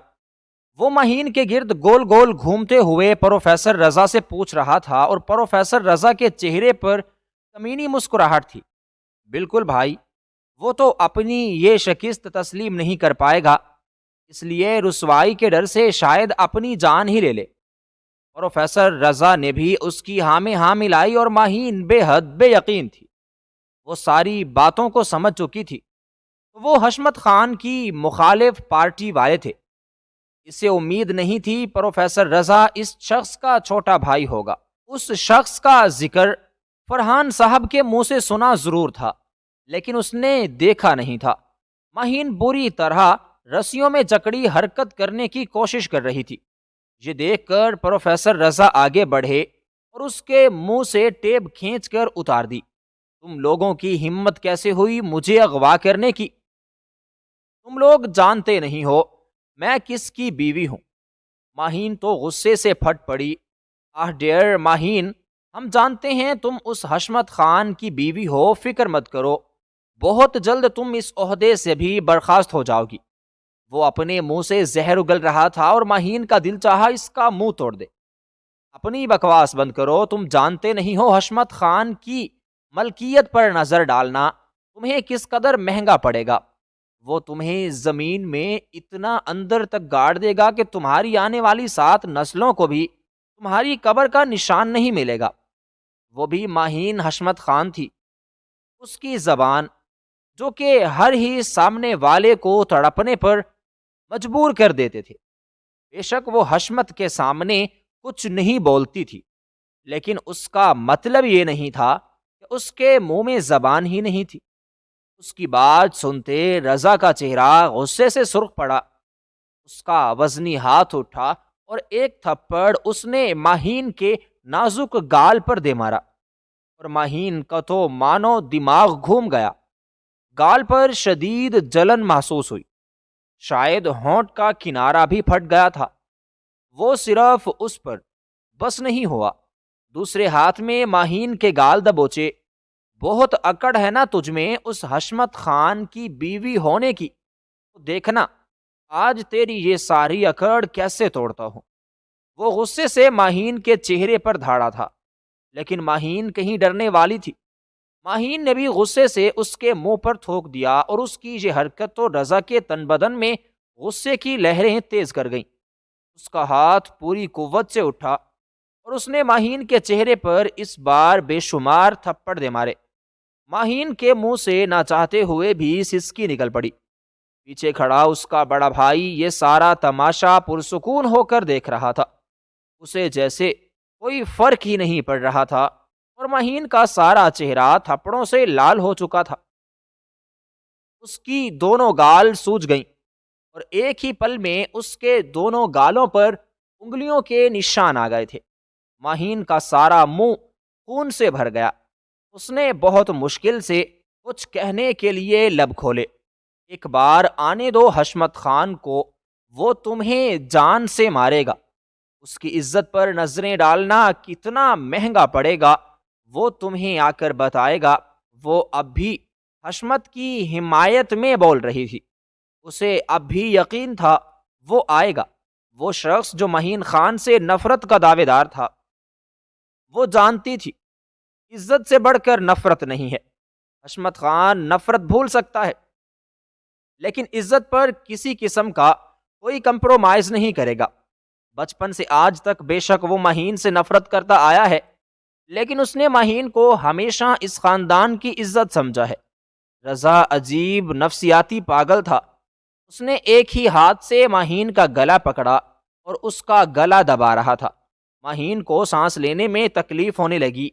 وہ ماہین کے گرد گول گول گھومتے ہوئے پروفیسر رضا سے پوچھ رہا تھا اور پروفیسر رضا کے چہرے پر کمینی مسکراہٹ تھی۔ بالکل بھائی، وہ تو اپنی یہ شکست تسلیم نہیں کر پائے گا، اس لیے رسوائی کے ڈر سے شاید اپنی جان ہی لے لے۔ پروفیسر رضا نے بھی اس کی ہاں میں ہاں ملائی اور ماہین بے حد بے یقین تھی۔ وہ ساری باتوں کو سمجھ چکی تھی۔ وہ حشمت خان کی مخالف پارٹی والے تھے۔ اسے امید نہیں تھی پروفیسر رضا اس شخص کا چھوٹا بھائی ہوگا۔ اس شخص کا ذکر فرحان صاحب کے منہ سے سنا ضرور تھا، لیکن اس نے دیکھا نہیں تھا۔ ماہین بری طرح رسیوں میں جکڑی حرکت کرنے کی کوشش کر رہی تھی۔ یہ دیکھ کر پروفیسر رضا آگے بڑھے اور اس کے منہ سے ٹیپ کھینچ کر اتار دی۔ تم لوگوں کی ہمت کیسے ہوئی مجھے اغوا کرنے کی؟ تم لوگ جانتے نہیں ہو میں کس کی بیوی ہوں۔ ماہین تو غصے سے پھٹ پڑی۔ آہ ڈیئر ماہین، ہم جانتے ہیں تم اس حشمت خان کی بیوی ہو، فکر مت کرو، بہت جلد تم اس عہدے سے بھی برخاست ہو جاؤ گی۔ وہ اپنے منہ سے زہر اگل رہا تھا اور ماہین کا دل چاہا اس کا منہ توڑ دے۔ اپنی بکواس بند کرو، تم جانتے نہیں ہو حشمت خان کی ملکیت پر نظر ڈالنا تمہیں کس قدر مہنگا پڑے گا۔ وہ تمہیں زمین میں اتنا اندر تک گاڑ دے گا کہ تمہاری آنے والی 7 نسلوں کو بھی تمہاری قبر کا نشان نہیں ملے گا۔ وہ بھی ماہین حشمت خان تھی۔ اس کی زبان جو کہ ہر ہی سامنے والے کو تڑپنے پر مجبور کر دیتے تھے۔ بے شک وہ حشمت کے سامنے کچھ نہیں بولتی تھی، لیکن اس کا مطلب یہ نہیں تھا کہ اس کے منہ میں زبان ہی نہیں تھی۔ اس کی بات سنتے رضا کا چہرہ غصے سے سرخ پڑا۔ اس کا وزنی ہاتھ اٹھا اور ایک تھپڑ اس نے ماہین کے نازک گال پر دے مارا، اور ماہین کا تو مانو دماغ گھوم گیا۔ گال پر شدید جلن محسوس ہوئی، شاید ہونٹ کا کنارہ بھی پھٹ گیا تھا۔ وہ صرف اس پر بس نہیں ہوا، دوسرے ہاتھ میں ماہین کے گال دبوچے۔ بہت اکڑ ہے نا تجھ میں اس حشمت خان کی بیوی ہونے کی، دیکھنا آج تیری یہ ساری اکڑ کیسے توڑتا ہوں۔ وہ غصے سے ماہین کے چہرے پر دھاڑا تھا، لیکن ماہین کہیں ڈرنے والی تھی۔ ماہین نے بھی غصے سے اس کے منہ پر تھوک دیا، اور اس کی یہ حرکت تو رضا کے تن بدن میں غصے کی لہریں تیز کر گئیں۔ اس کا ہاتھ پوری قوت سے اٹھا اور اس نے ماہین کے چہرے پر اس بار بے شمار تھپڑ دے مارے۔ ماہین کے منہ سے نہ چاہتے ہوئے بھی سسکی نکل پڑی۔ پیچھے کھڑا اس کا بڑا بھائی یہ سارا تماشا پرسکون ہو کر دیکھ رہا تھا۔ اسے جیسے کوئی فرق ہی نہیں پڑ رہا تھا، اور ماہین کا سارا چہرہ تھپڑوں سے لال ہو چکا تھا۔ اس کی دونوں گال سوج گئیں، اور ایک ہی پل میں اس کے دونوں گالوں پر انگلیوں کے نشان آ گئے تھے۔ ماہین کا سارا منہ خون سے بھر گیا۔ اس نے بہت مشکل سے کچھ کہنے کے لیے لب کھولے۔ ایک بار آنے دو حشمت خان کو، وہ تمہیں جان سے مارے گا۔ اس کی عزت پر نظریں ڈالنا کتنا مہنگا پڑے گا، وہ تمہیں آ کر بتائے گا۔ وہ اب بھی حشمت کی حمایت میں بول رہی تھی۔ اسے اب بھی یقین تھا وہ آئے گا۔ وہ شخص جو ماہین خان سے نفرت کا دعوے دار تھا، وہ جانتی تھی عزت سے بڑھ کر نفرت نہیں ہے۔ حشمت خان نفرت بھول سکتا ہے، لیکن عزت پر کسی قسم کا کوئی کمپرومائز نہیں کرے گا۔ بچپن سے آج تک بے شک وہ ماہین سے نفرت کرتا آیا ہے، لیکن اس نے ماہین کو ہمیشہ اس خاندان کی عزت سمجھا ہے۔ رضا عجیب نفسیاتی پاگل تھا۔ اس نے ایک ہی ہاتھ سے ماہین کا گلا پکڑا اور اس کا گلا دبا رہا تھا۔ ماہین کو سانس لینے میں تکلیف ہونے لگی،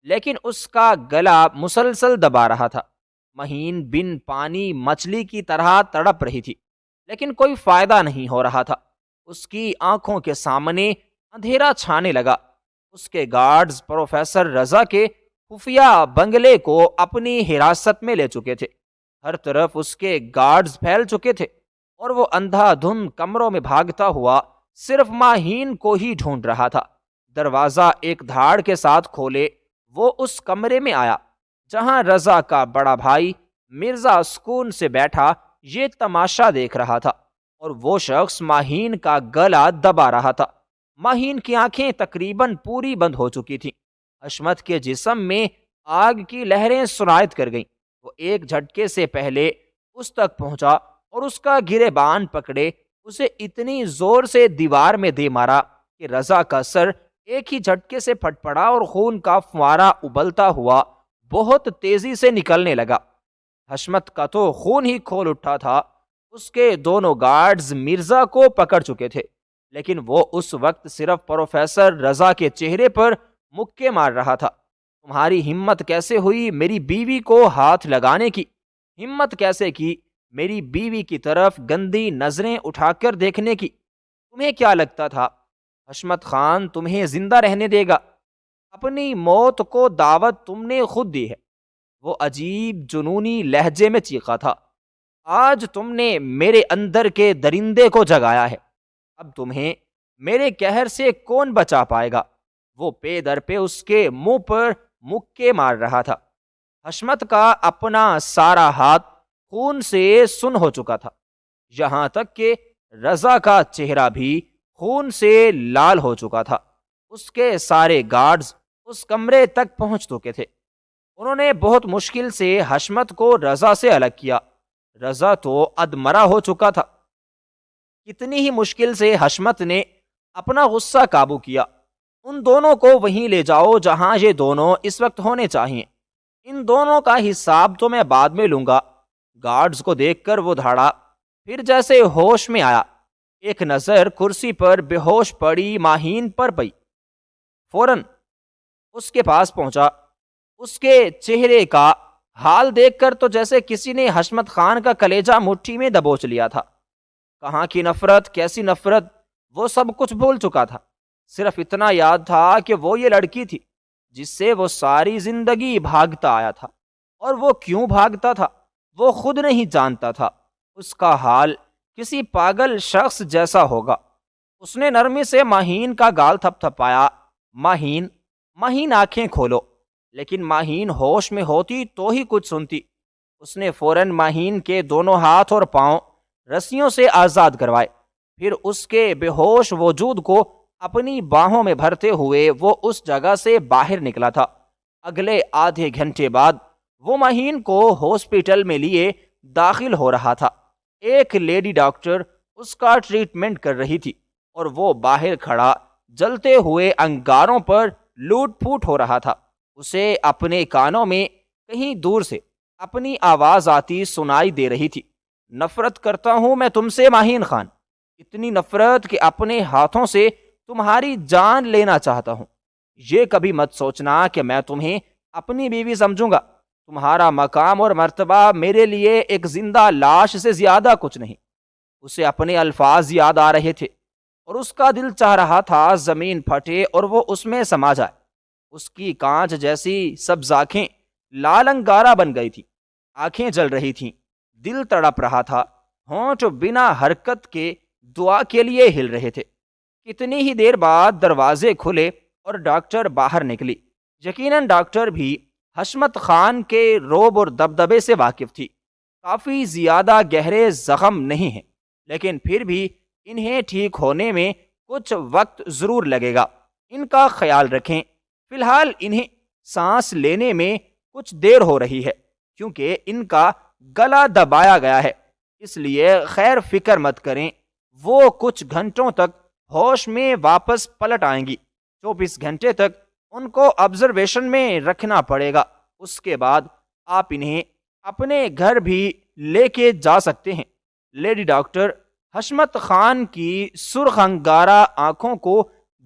لیکن اس کا گلا مسلسل دبا رہا تھا۔ ماہین بن پانی مچھلی کی طرح تڑپ رہی تھی، لیکن کوئی فائدہ نہیں ہو رہا تھا۔ اس کی آنکھوں کے سامنے اندھیرا چھانے لگا۔ اس کے گارڈز پروفیسر رضا کے خفیہ بنگلے کو اپنی حراست میں لے چکے تھے۔ ہر طرف اس کے گارڈز پھیل چکے تھے، اور وہ اندھا دھند کمروں میں بھاگتا ہوا صرف ماہین کو ہی ڈھونڈ رہا تھا۔ دروازہ ایک دھاڑ کے ساتھ کھولے وہ اس کمرے میں آیا جہاں رضا کا بڑا بھائی مرزا سکون سے بیٹھا یہ تماشا دیکھ رہا تھا، اور وہ شخص ماہین کا گلا دبا رہا تھا۔ ماہین کی آنکھیں تقریباً پوری بند ہو چکی تھیں۔ حشمت کے جسم میں آگ کی لہریں سرایت کر گئیں۔ وہ ایک جھٹکے سے پہلے اس تک پہنچا اور اس کا گریبان پکڑے اسے اتنی زور سے دیوار میں دے مارا کہ رضا کا سر ایک ہی جھٹکے سے پھٹ پڑا، اور خون کا فوارہ ابلتا ہوا بہت تیزی سے نکلنے لگا۔ حشمت کا تو خون ہی کھول اٹھا تھا۔ اس کے دونوں گارڈز مرزا کو پکڑ چکے تھے، لیکن وہ اس وقت صرف پروفیسر رضا کے چہرے پر مکے مار رہا تھا۔ تمہاری ہمت کیسے ہوئی میری بیوی کو ہاتھ لگانے کی؟ ہمت کیسے کی میری بیوی کی طرف گندی نظریں اٹھا کر دیکھنے کی؟ تمہیں کیا لگتا تھا حشمت خان تمہیں زندہ رہنے دے گا؟ اپنی موت کو دعوت تم نے خود دی ہے۔ وہ عجیب جنونی لہجے میں چیخا تھا۔ آج تم نے میرے اندر کے درندے کو جگایا ہے۔ اب تمہیں میرے قہر سے کون بچا پائے گا؟ وہ پے در پہ اس کے منہ پر مکے مار رہا تھا۔ حشمت کا اپنا سارا ہاتھ خون سے سن ہو چکا تھا، یہاں تک کہ رضا کا چہرہ بھی خون سے لال ہو چکا تھا۔ اس کے سارے گارڈز اس کمرے تک پہنچ چکے تھے۔ انہوں نے بہت مشکل سے حشمت کو رضا سے الگ کیا۔ رضا تو ادمرا ہو چکا تھا۔ کتنی ہی مشکل سے حشمت نے اپنا غصہ قابو کیا۔ ان دونوں کو وہیں لے جاؤ جہاں یہ دونوں اس وقت ہونے چاہیے۔ ان دونوں کا حساب تو میں بعد میں لوں گا۔ گارڈز کو دیکھ کر وہ دھاڑا، پھر جیسے ہوش میں آیا۔ ایک نظر کرسی پر بے ہوش پڑی ماہین پر پئی۔ فوراً اس کے پاس پہنچا۔ اس کے چہرے کا حال دیکھ کر تو جیسے کسی نے حشمت خان کا کلیجہ مٹھی میں دبوچ لیا تھا۔ کہاں کی نفرت، کیسی نفرت، وہ سب کچھ بھول چکا تھا۔ صرف اتنا یاد تھا کہ وہ یہ لڑکی تھی جس سے وہ ساری زندگی بھاگتا آیا تھا، اور وہ کیوں بھاگتا تھا وہ خود نہیں جانتا تھا۔ اس کا حال کسی پاگل شخص جیسا ہوگا۔ اس نے نرمی سے ماہین کا گال تھپ تھپایا۔ ماہین، ماہین آنکھیں کھولو۔ لیکن ماہین ہوش میں ہوتی تو ہی کچھ سنتی۔ اس نے فوراً ماہین کے دونوں ہاتھ اور پاؤں رسیوں سے آزاد کروائے، پھر اس کے بے ہوش وجود کو اپنی باہوں میں بھرتے ہوئے وہ اس جگہ سے باہر نکلا تھا۔ اگلے آدھے گھنٹے بعد وہ مہین کو ہاسپٹل میں لیے داخل ہو رہا تھا۔ ایک لیڈی ڈاکٹر اس کا ٹریٹمنٹ کر رہی تھی اور وہ باہر کھڑا جلتے ہوئے انگاروں پر لوٹ پھوٹ ہو رہا تھا۔ اسے اپنے کانوں میں کہیں دور سے اپنی آواز آتی سنائی دے رہی تھی، نفرت کرتا ہوں میں تم سے ماہین خان، اتنی نفرت کہ اپنے ہاتھوں سے تمہاری جان لینا چاہتا ہوں۔ یہ کبھی مت سوچنا کہ میں تمہیں اپنی بیوی سمجھوں گا، تمہارا مقام اور مرتبہ میرے لیے ایک زندہ لاش سے زیادہ کچھ نہیں۔ اسے اپنے الفاظ یاد آ رہے تھے اور اس کا دل چاہ رہا تھا زمین پھٹے اور وہ اس میں سما جائے۔ اس کی کانچ جیسی سبز آنکھیں لال انگارہ بن گئی تھی، آنکھیں جل رہی تھیں، دل تڑپ رہا تھا، ہونٹ بنا حرکت کے دعا کے لیے ہل رہے تھے۔ کتنی ہی دیر بعد دروازے کھلے اور ڈاکٹر باہر نکلی۔ یقیناً ڈاکٹر بھی حشمت خان کے رعب اور دبدبے سے واقف تھی۔ کافی زیادہ گہرے زخم نہیں ہیں، لیکن پھر بھی انہیں ٹھیک ہونے میں کچھ وقت ضرور لگے گا، ان کا خیال رکھیں۔ فی الحال انہیں سانس لینے میں کچھ دیر ہو رہی ہے کیونکہ ان کا گلا دبایا گیا ہے، اس لیے خیر فکر مت کریں، وہ کچھ گھنٹوں تک ہوش میں واپس پلٹ آئیں گی۔ 24 گھنٹے تک ان کو آبزرویشن میں رکھنا پڑے گا، اس کے بعد آپ انہیں اپنے گھر بھی لے کے جا سکتے ہیں۔ لیڈی ڈاکٹر حشمت خان کی سرخ انگارہ آنکھوں کو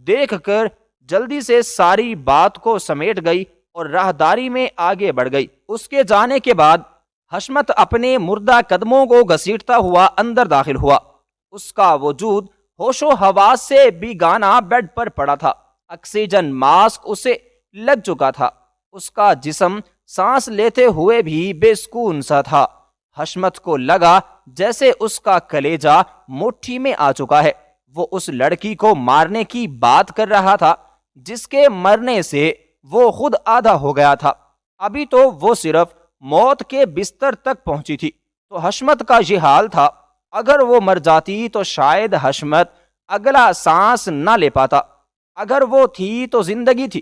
دیکھ کر جلدی سے ساری بات کو سمیٹ گئی اور راہداری میں آگے بڑھ گئی۔ اس کے جانے کے بعد حشمت اپنے مردہ قدموں کو گھسیٹتا ہوا اندر داخل ہوا۔ اس کا وجود ہوش و حواس سے بیگانہ بیڈ پر پڑا تھا، آکسیجن ماسک اسے لگ چکا تھا، اس کا جسم سانس لیتے ہوئے بھی بے سکون سا تھا۔ حشمت کو لگا جیسے اس کا کلیجہ مٹھی میں آ چکا ہے۔ وہ اس لڑکی کو مارنے کی بات کر رہا تھا جس کے مرنے سے وہ خود آدھا ہو گیا تھا۔ ابھی تو وہ صرف موت کے بستر تک پہنچی تھی تو حشمت کا یہ حال تھا۔ اگر وہ مر جاتی تو شاید حشمت اگلا سانس نہ لے پاتا۔ اگر وہ تھی تو زندگی تھی،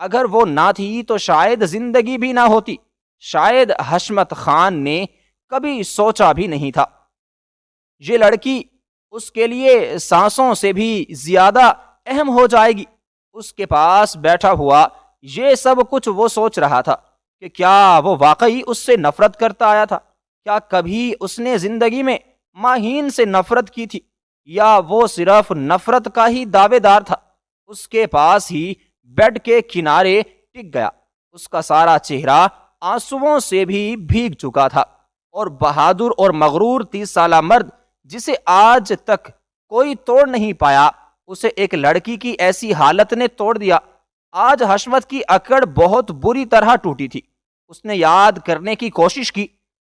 اگر وہ نہ تھی تو شاید زندگی بھی نہ ہوتی۔ شاید حشمت خان نے کبھی سوچا بھی نہیں تھا یہ لڑکی اس کے لیے سانسوں سے بھی زیادہ اہم ہو جائے گی۔ اس کے پاس بیٹھا ہوا یہ سب کچھ وہ سوچ رہا تھا کہ کیا وہ واقعی اس سے نفرت کرتا آیا تھا؟ کیا کبھی اس نے زندگی میں ماہین سے نفرت کی تھی، یا وہ صرف نفرت کا ہی دعوے دار تھا؟ اس کے پاس ہی بیڈ کے کنارے ٹک گیا، اس کا سارا چہرہ آنسوؤں سے بھی بھیگ چکا تھا، اور بہادر اور مغرور 30 سالہ مرد جسے آج تک کوئی توڑ نہیں پایا، اسے ایک لڑکی کی ایسی حالت نے توڑ دیا۔ آج حشمت کی اکڑ بہت بری طرح ٹوٹی تھی۔ اس نے یاد کرنے کی کوشش کی،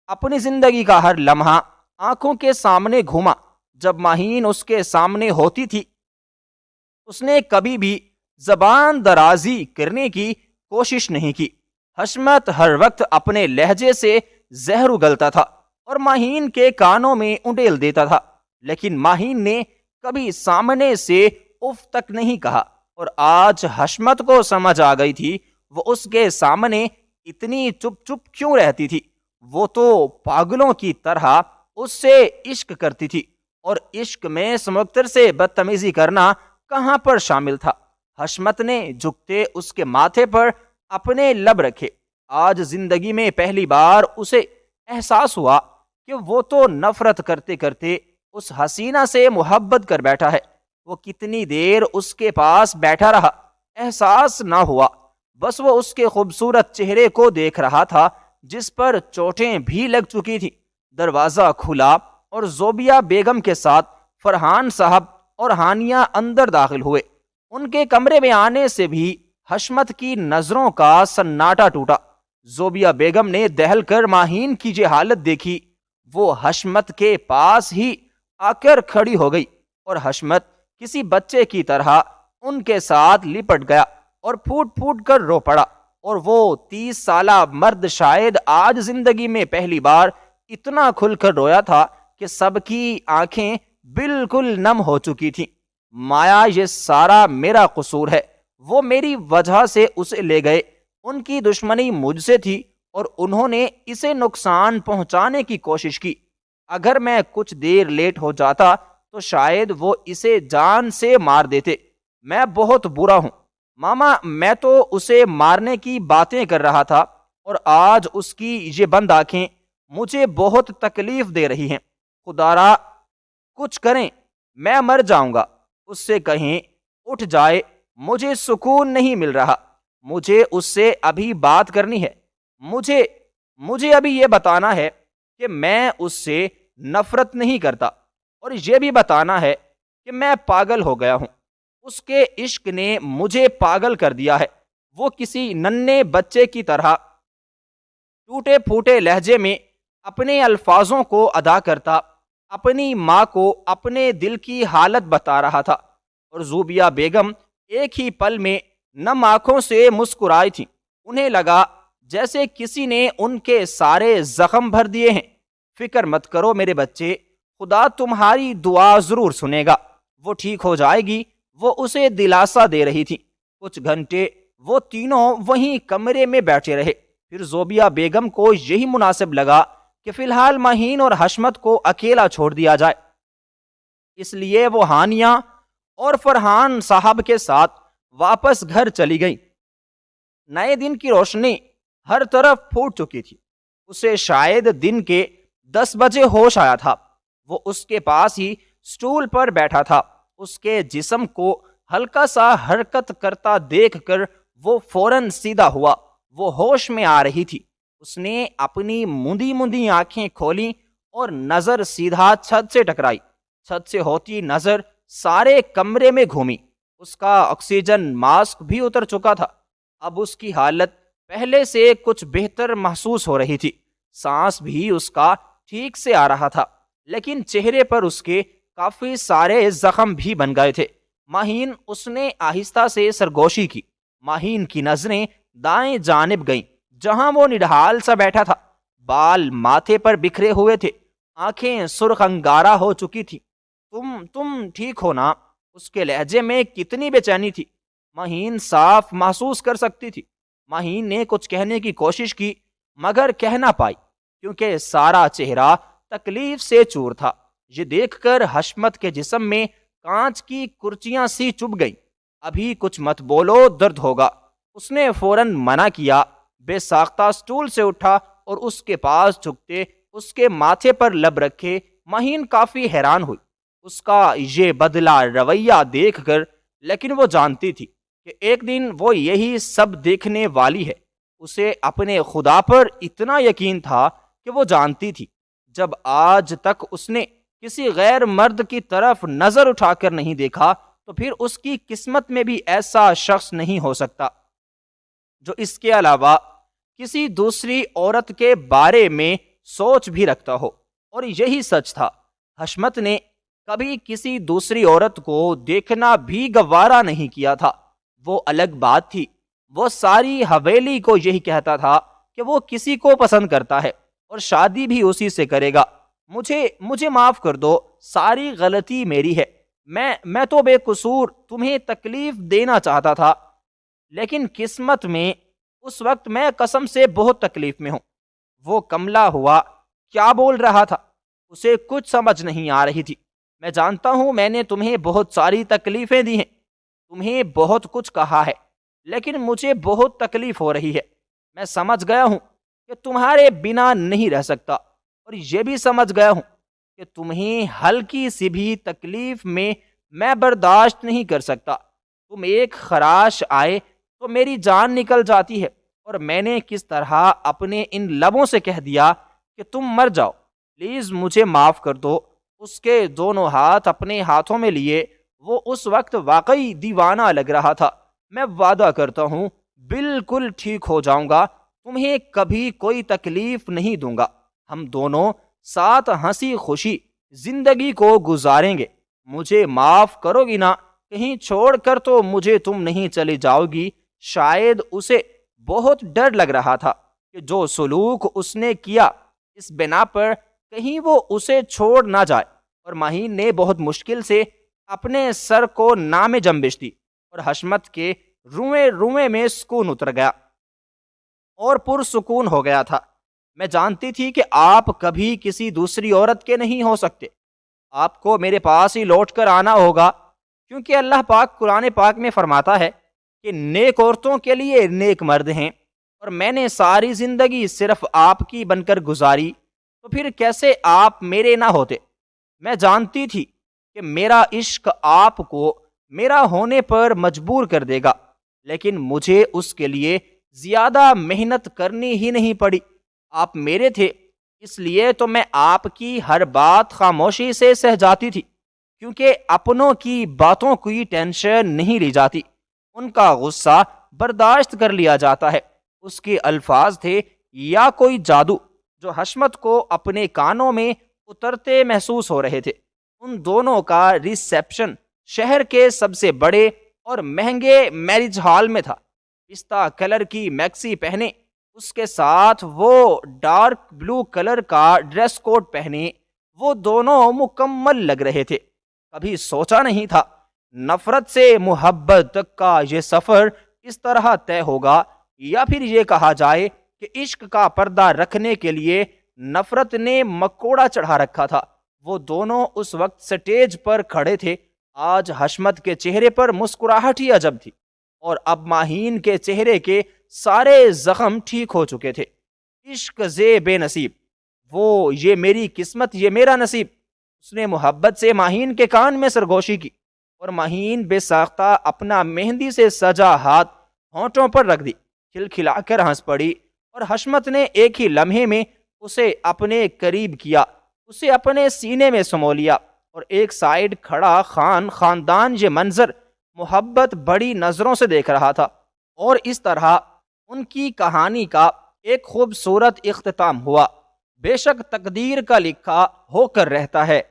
اپنی زندگی کا ہر لمحہ آنکھوں کے سامنے گھوما۔ جب ماہین اس کے سامنے ہوتی تھی اس نے کبھی بھی زبان درازی کرنے کی کوشش نہیں کی۔ حشمت ہر وقت اپنے لہجے سے زہر اگلتا تھا اور ماہین کے کانوں میں انڈیل دیتا تھا، لیکن ماہین نے کبھی سامنے سے اف تک نہیں کہا، اور آج حشمت کو سمجھ آ گئی تھی وہ اس کے سامنے اتنی چپ چپ کیوں رہتی تھی۔ وہ تو پاگلوں کی طرح اس سے عشق کرتی تھی، اور عشق میں سمکتر سے بدتمیزی کرنا کہاں پر شامل تھا؟ حشمت نے جھکتے اس کے ماتھے پر اپنے لب رکھے۔ آج زندگی میں پہلی بار اسے احساس ہوا کہ وہ تو نفرت کرتے کرتے اس حسینہ سے محبت کر بیٹھا ہے۔ وہ کتنی دیر اس کے پاس بیٹھا رہا، احساس نہ ہوا، بس وہ اس کے خوبصورت چہرے کو دیکھ رہا تھا جس پر چوٹیں بھی لگ چکی تھی۔ دروازہ کھلا اور زوبیہ بیگم کے ساتھ فرحان صاحب اور ہانیہ اندر داخل ہوئے۔ ان کے کمرے میں آنے سے بھی حشمت کی نظروں کا سناٹا ٹوٹا۔ زوبیہ بیگم نے دہل کر ماہین کی یہ حالت دیکھی، وہ حشمت کے پاس ہی آ کر کھڑی ہو گئی، اور حشمت کسی بچے کی طرح ان کے ساتھ لپٹ گیا اور پھوٹ پھوٹ کر رو پڑا۔ اور وہ 30 سالہ مرد شاید آج زندگی میں پہلی بار اتنا کھل کر رویا تھا کہ سب کی آنکھیں بالکل نم ہو چکی تھیں۔ مایا یہ سارا میرا قصور ہے، وہ میری وجہ سے اسے لے گئے، ان کی دشمنی مجھ سے تھی اور انہوں نے اسے نقصان پہنچانے کی کوشش کی۔ اگر میں کچھ دیر لیٹ ہو جاتا تو شاید وہ اسے جان سے مار دیتے۔ میں بہت برا ہوں ماما، میں تو اسے مارنے کی باتیں کر رہا تھا اور آج اس کی یہ بند آنکھیں مجھے بہت تکلیف دے رہی ہیں۔ خدا را کچھ کریں، میں مر جاؤں گا۔ اس سے کہیں اٹھ جائے، مجھے سکون نہیں مل رہا۔ مجھے اس سے ابھی بات کرنی ہے، مجھے ابھی یہ بتانا ہے کہ میں اس سے نفرت نہیں کرتا، اور یہ بھی بتانا ہے کہ میں پاگل ہو گیا ہوں۔ اس کے عشق نے مجھے پاگل کر دیا ہے۔ وہ کسی ننھے بچے کی طرح ٹوٹے پھوٹے لہجے میں اپنے الفاظوں کو ادا کرتا، اپنی ماں کو اپنے دل کی حالت بتا رہا تھا، اور زوبیہ بیگم ایک ہی پل میں نم آنکھوں سے مسکرائی تھیں۔ انہیں لگا جیسے کسی نے ان کے سارے زخم بھر دیے ہیں۔ فکر مت کرو میرے بچے، خدا تمہاری دعا ضرور سنے گا، وہ ٹھیک ہو جائے گی، وہ اسے دلاسا دے رہی تھی۔ کچھ گھنٹے وہ تینوں وہیں کمرے میں بیٹھے رہے۔ پھر زوبیہ بیگم کو یہی مناسب لگا کہ فی الحال مہین اور حشمت کو اکیلا چھوڑ دیا جائے، اس لیے وہ ہانیہ اور فرحان صاحب کے ساتھ واپس گھر چلی گئیں۔ نئے دن کی روشنی ہر طرف پھوٹ چکی تھی۔ اسے شاید دن کے 10 بجے ہوش آیا تھا۔ وہ اس کے پاس ہی سٹول پر بیٹھا تھا۔ اس کے جسم کو ہلکا سا حرکت کرتا دیکھ کر وہ فوراً سیدھا ہوا۔ وہ ہوش میں آ رہی تھی۔ اس نے اپنی مندی مندی آنکھیں کھولیں اور نظر سیدھا چھت سے ٹکرائی۔ چھت سے ہوتی نظر سارے کمرے میں گھومی۔ اس کا آکسیجن ماسک بھی اتر چکا تھا۔ اب اس کی حالت پہلے سے کچھ بہتر محسوس ہو رہی تھی۔ سانس بھی اس کا ٹھیک سے آ رہا تھا، لیکن چہرے پر اس کے کافی سارے زخم بھی بن گئے تھے۔ مہین، اس نے آہستہ سے سرگوشی کی۔ مہین کی نظریں دائیں جانب گئیں جہاں وہ نڈھال سا بیٹھا تھا۔ بال ماتھے پر بکھرے ہوئے تھے، آنکھیں سرخ انگارہ ہو چکی تھی۔ تم ٹھیک ہو نا؟ اس کے لہجے میں کتنی بے چینی تھی، مہین صاف محسوس کر سکتی تھی۔ مہین نے کچھ کہنے کی کوشش کی مگر کہہ نہ پائی، کیونکہ سارا چہرہ تکلیف سے چور تھا۔ یہ دیکھ کر حشمت کے جسم میں کانچ کی کرچیاں سی چبھ گئیں۔ ابھی کچھ مت بولو، درد ہوگا۔ اس نے فوراً منع کیا۔ بے ساختہ سٹول سے اٹھا اور اس کے پاس جھکتے اس کے ماتھے پر لب رکھے۔ مہین کافی حیران ہوئی اس کا یہ بدلا رویہ دیکھ کر، لیکن وہ جانتی تھی کہ ایک دن وہ یہی سب دیکھنے والی ہے۔ اسے اپنے خدا پر اتنا یقین تھا کہ وہ جانتی تھی جب آج تک اس نے کسی غیر مرد کی طرف نظر اٹھا کر نہیں دیکھا تو پھر اس کی قسمت میں بھی ایسا شخص نہیں ہو سکتا جو اس کے علاوہ کسی دوسری عورت کے بارے میں سوچ بھی رکھتا ہو۔ اور یہی سچ تھا۔ حشمت نے کبھی کسی دوسری عورت کو دیکھنا بھی گوارا نہیں کیا تھا۔ وہ الگ بات تھی، وہ ساری حویلی کو یہی کہتا تھا کہ وہ کسی کو پسند کرتا ہے اور شادی بھی اسی سے کرے گا۔ مجھے معاف کر دو، ساری غلطی میری ہے۔ میں تو بے قصور تمہیں تکلیف دینا چاہتا تھا، لیکن قسمت میں اس وقت میں قسم سے بہت تکلیف میں ہوں۔ وہ کملا ہوا کیا بول رہا تھا، اسے کچھ سمجھ نہیں آ رہی تھی۔ میں جانتا ہوں میں نے تمہیں بہت ساری تکلیفیں دی ہیں، تمہیں بہت کچھ کہا ہے، لیکن مجھے بہت تکلیف ہو رہی ہے۔ میں سمجھ گیا ہوں کہ تمہارے بنا نہیں رہ سکتا، اور یہ بھی سمجھ گیا ہوں کہ تمہیں ہلکی سی بھی تکلیف میں برداشت نہیں کر سکتا۔ تم ایک خراش آئے تو میری جان نکل جاتی ہے، اور میں نے کس طرح اپنے ان لبوں سے کہہ دیا کہ تم مر جاؤ۔ پلیز مجھے معاف کر دو۔ اس کے دونوں ہاتھ اپنے ہاتھوں میں لیے وہ اس وقت واقعی دیوانہ لگ رہا تھا۔ میں وعدہ کرتا ہوں بالکل ٹھیک ہو جاؤں گا، تمہیں کبھی کوئی تکلیف نہیں دوں گا۔ ہم دونوں ساتھ ہنسی خوشی زندگی کو گزاریں گے۔ مجھے معاف کرو گی نا؟ کہیں چھوڑ کر تو مجھے تم نہیں چلی جاؤ گی؟ شاید اسے بہت ڈر لگ رہا تھا کہ جو سلوک اس نے کیا اس بنا پر کہیں وہ اسے چھوڑ نہ جائے، اور مہین نے بہت مشکل سے اپنے سر کو نام جنبش دی اور حشمت کے روئے روئے میں سکون اتر گیا اور پرسکون ہو گیا تھا۔ میں جانتی تھی کہ آپ کبھی کسی دوسری عورت کے نہیں ہو سکتے، آپ کو میرے پاس ہی لوٹ کر آنا ہوگا، کیونکہ اللہ پاک قرآن پاک میں فرماتا ہے کہ نیک عورتوں کے لیے نیک مرد ہیں، اور میں نے ساری زندگی صرف آپ کی بن کر گزاری، تو پھر کیسے آپ میرے نہ ہوتے؟ میں جانتی تھی کہ میرا عشق آپ کو میرا ہونے پر مجبور کر دے گا، لیکن مجھے اس کے لیے زیادہ محنت کرنی ہی نہیں پڑی۔ آپ میرے تھے، اس لیے تو میں آپ کی ہر بات خاموشی سے سہ جاتی تھی، کیونکہ اپنوں کی باتوں کی ٹینشن نہیں لی جاتی، ان کا غصہ برداشت کر لیا جاتا ہے۔ اس کے الفاظ تھے یا کوئی جادو جو حشمت کو اپنے کانوں میں اترتے محسوس ہو رہے تھے۔ ان دونوں کا ریسیپشن شہر کے سب سے بڑے اور مہنگے میرج ہال میں تھا۔ پستہ کلر کی میکسی پہنے، اس کے ساتھ وہ ڈارک بلو کلر کا ڈریس کوڈ پہنے، وہ دونوں مکمل لگ رہے تھے۔ کبھی سوچا نہیں تھا نفرت سے محبت تک کا یہ سفر اس طرح طے ہوگا، یا پھر یہ کہا جائے کہ عشق کا پردہ رکھنے کے لیے نفرت نے مکوڑا چڑھا رکھا تھا۔ وہ دونوں اس وقت سٹیج پر کھڑے تھے۔ آج حشمت کے چہرے پر مسکراہٹ ہی عجب تھی، اور اب ماہین کے چہرے کے سارے زخم ٹھیک ہو چکے تھے۔ عشق زے بے نصیب، وہ یہ میری قسمت، یہ میرا نصیب۔ اس نے محبت سے ماہین کے کان میں سرگوشی کی، اور ماہین بے ساختہ اپنا مہندی سے سجا ہاتھ ہونٹوں پر رکھ دی، کھلکھلا کر ہنس پڑی، اور حشمت نے ایک ہی لمحے میں اسے اپنے قریب کیا، اسے اپنے سینے میں سمو لیا، اور ایک سائیڈ کھڑا خاندان یہ منظر محبت بڑی نظروں سے دیکھ رہا تھا۔ اور اس طرح ان کی کہانی کا ایک خوبصورت اختتام ہوا۔ بے شک تقدیر کا لکھا ہو کر رہتا ہے۔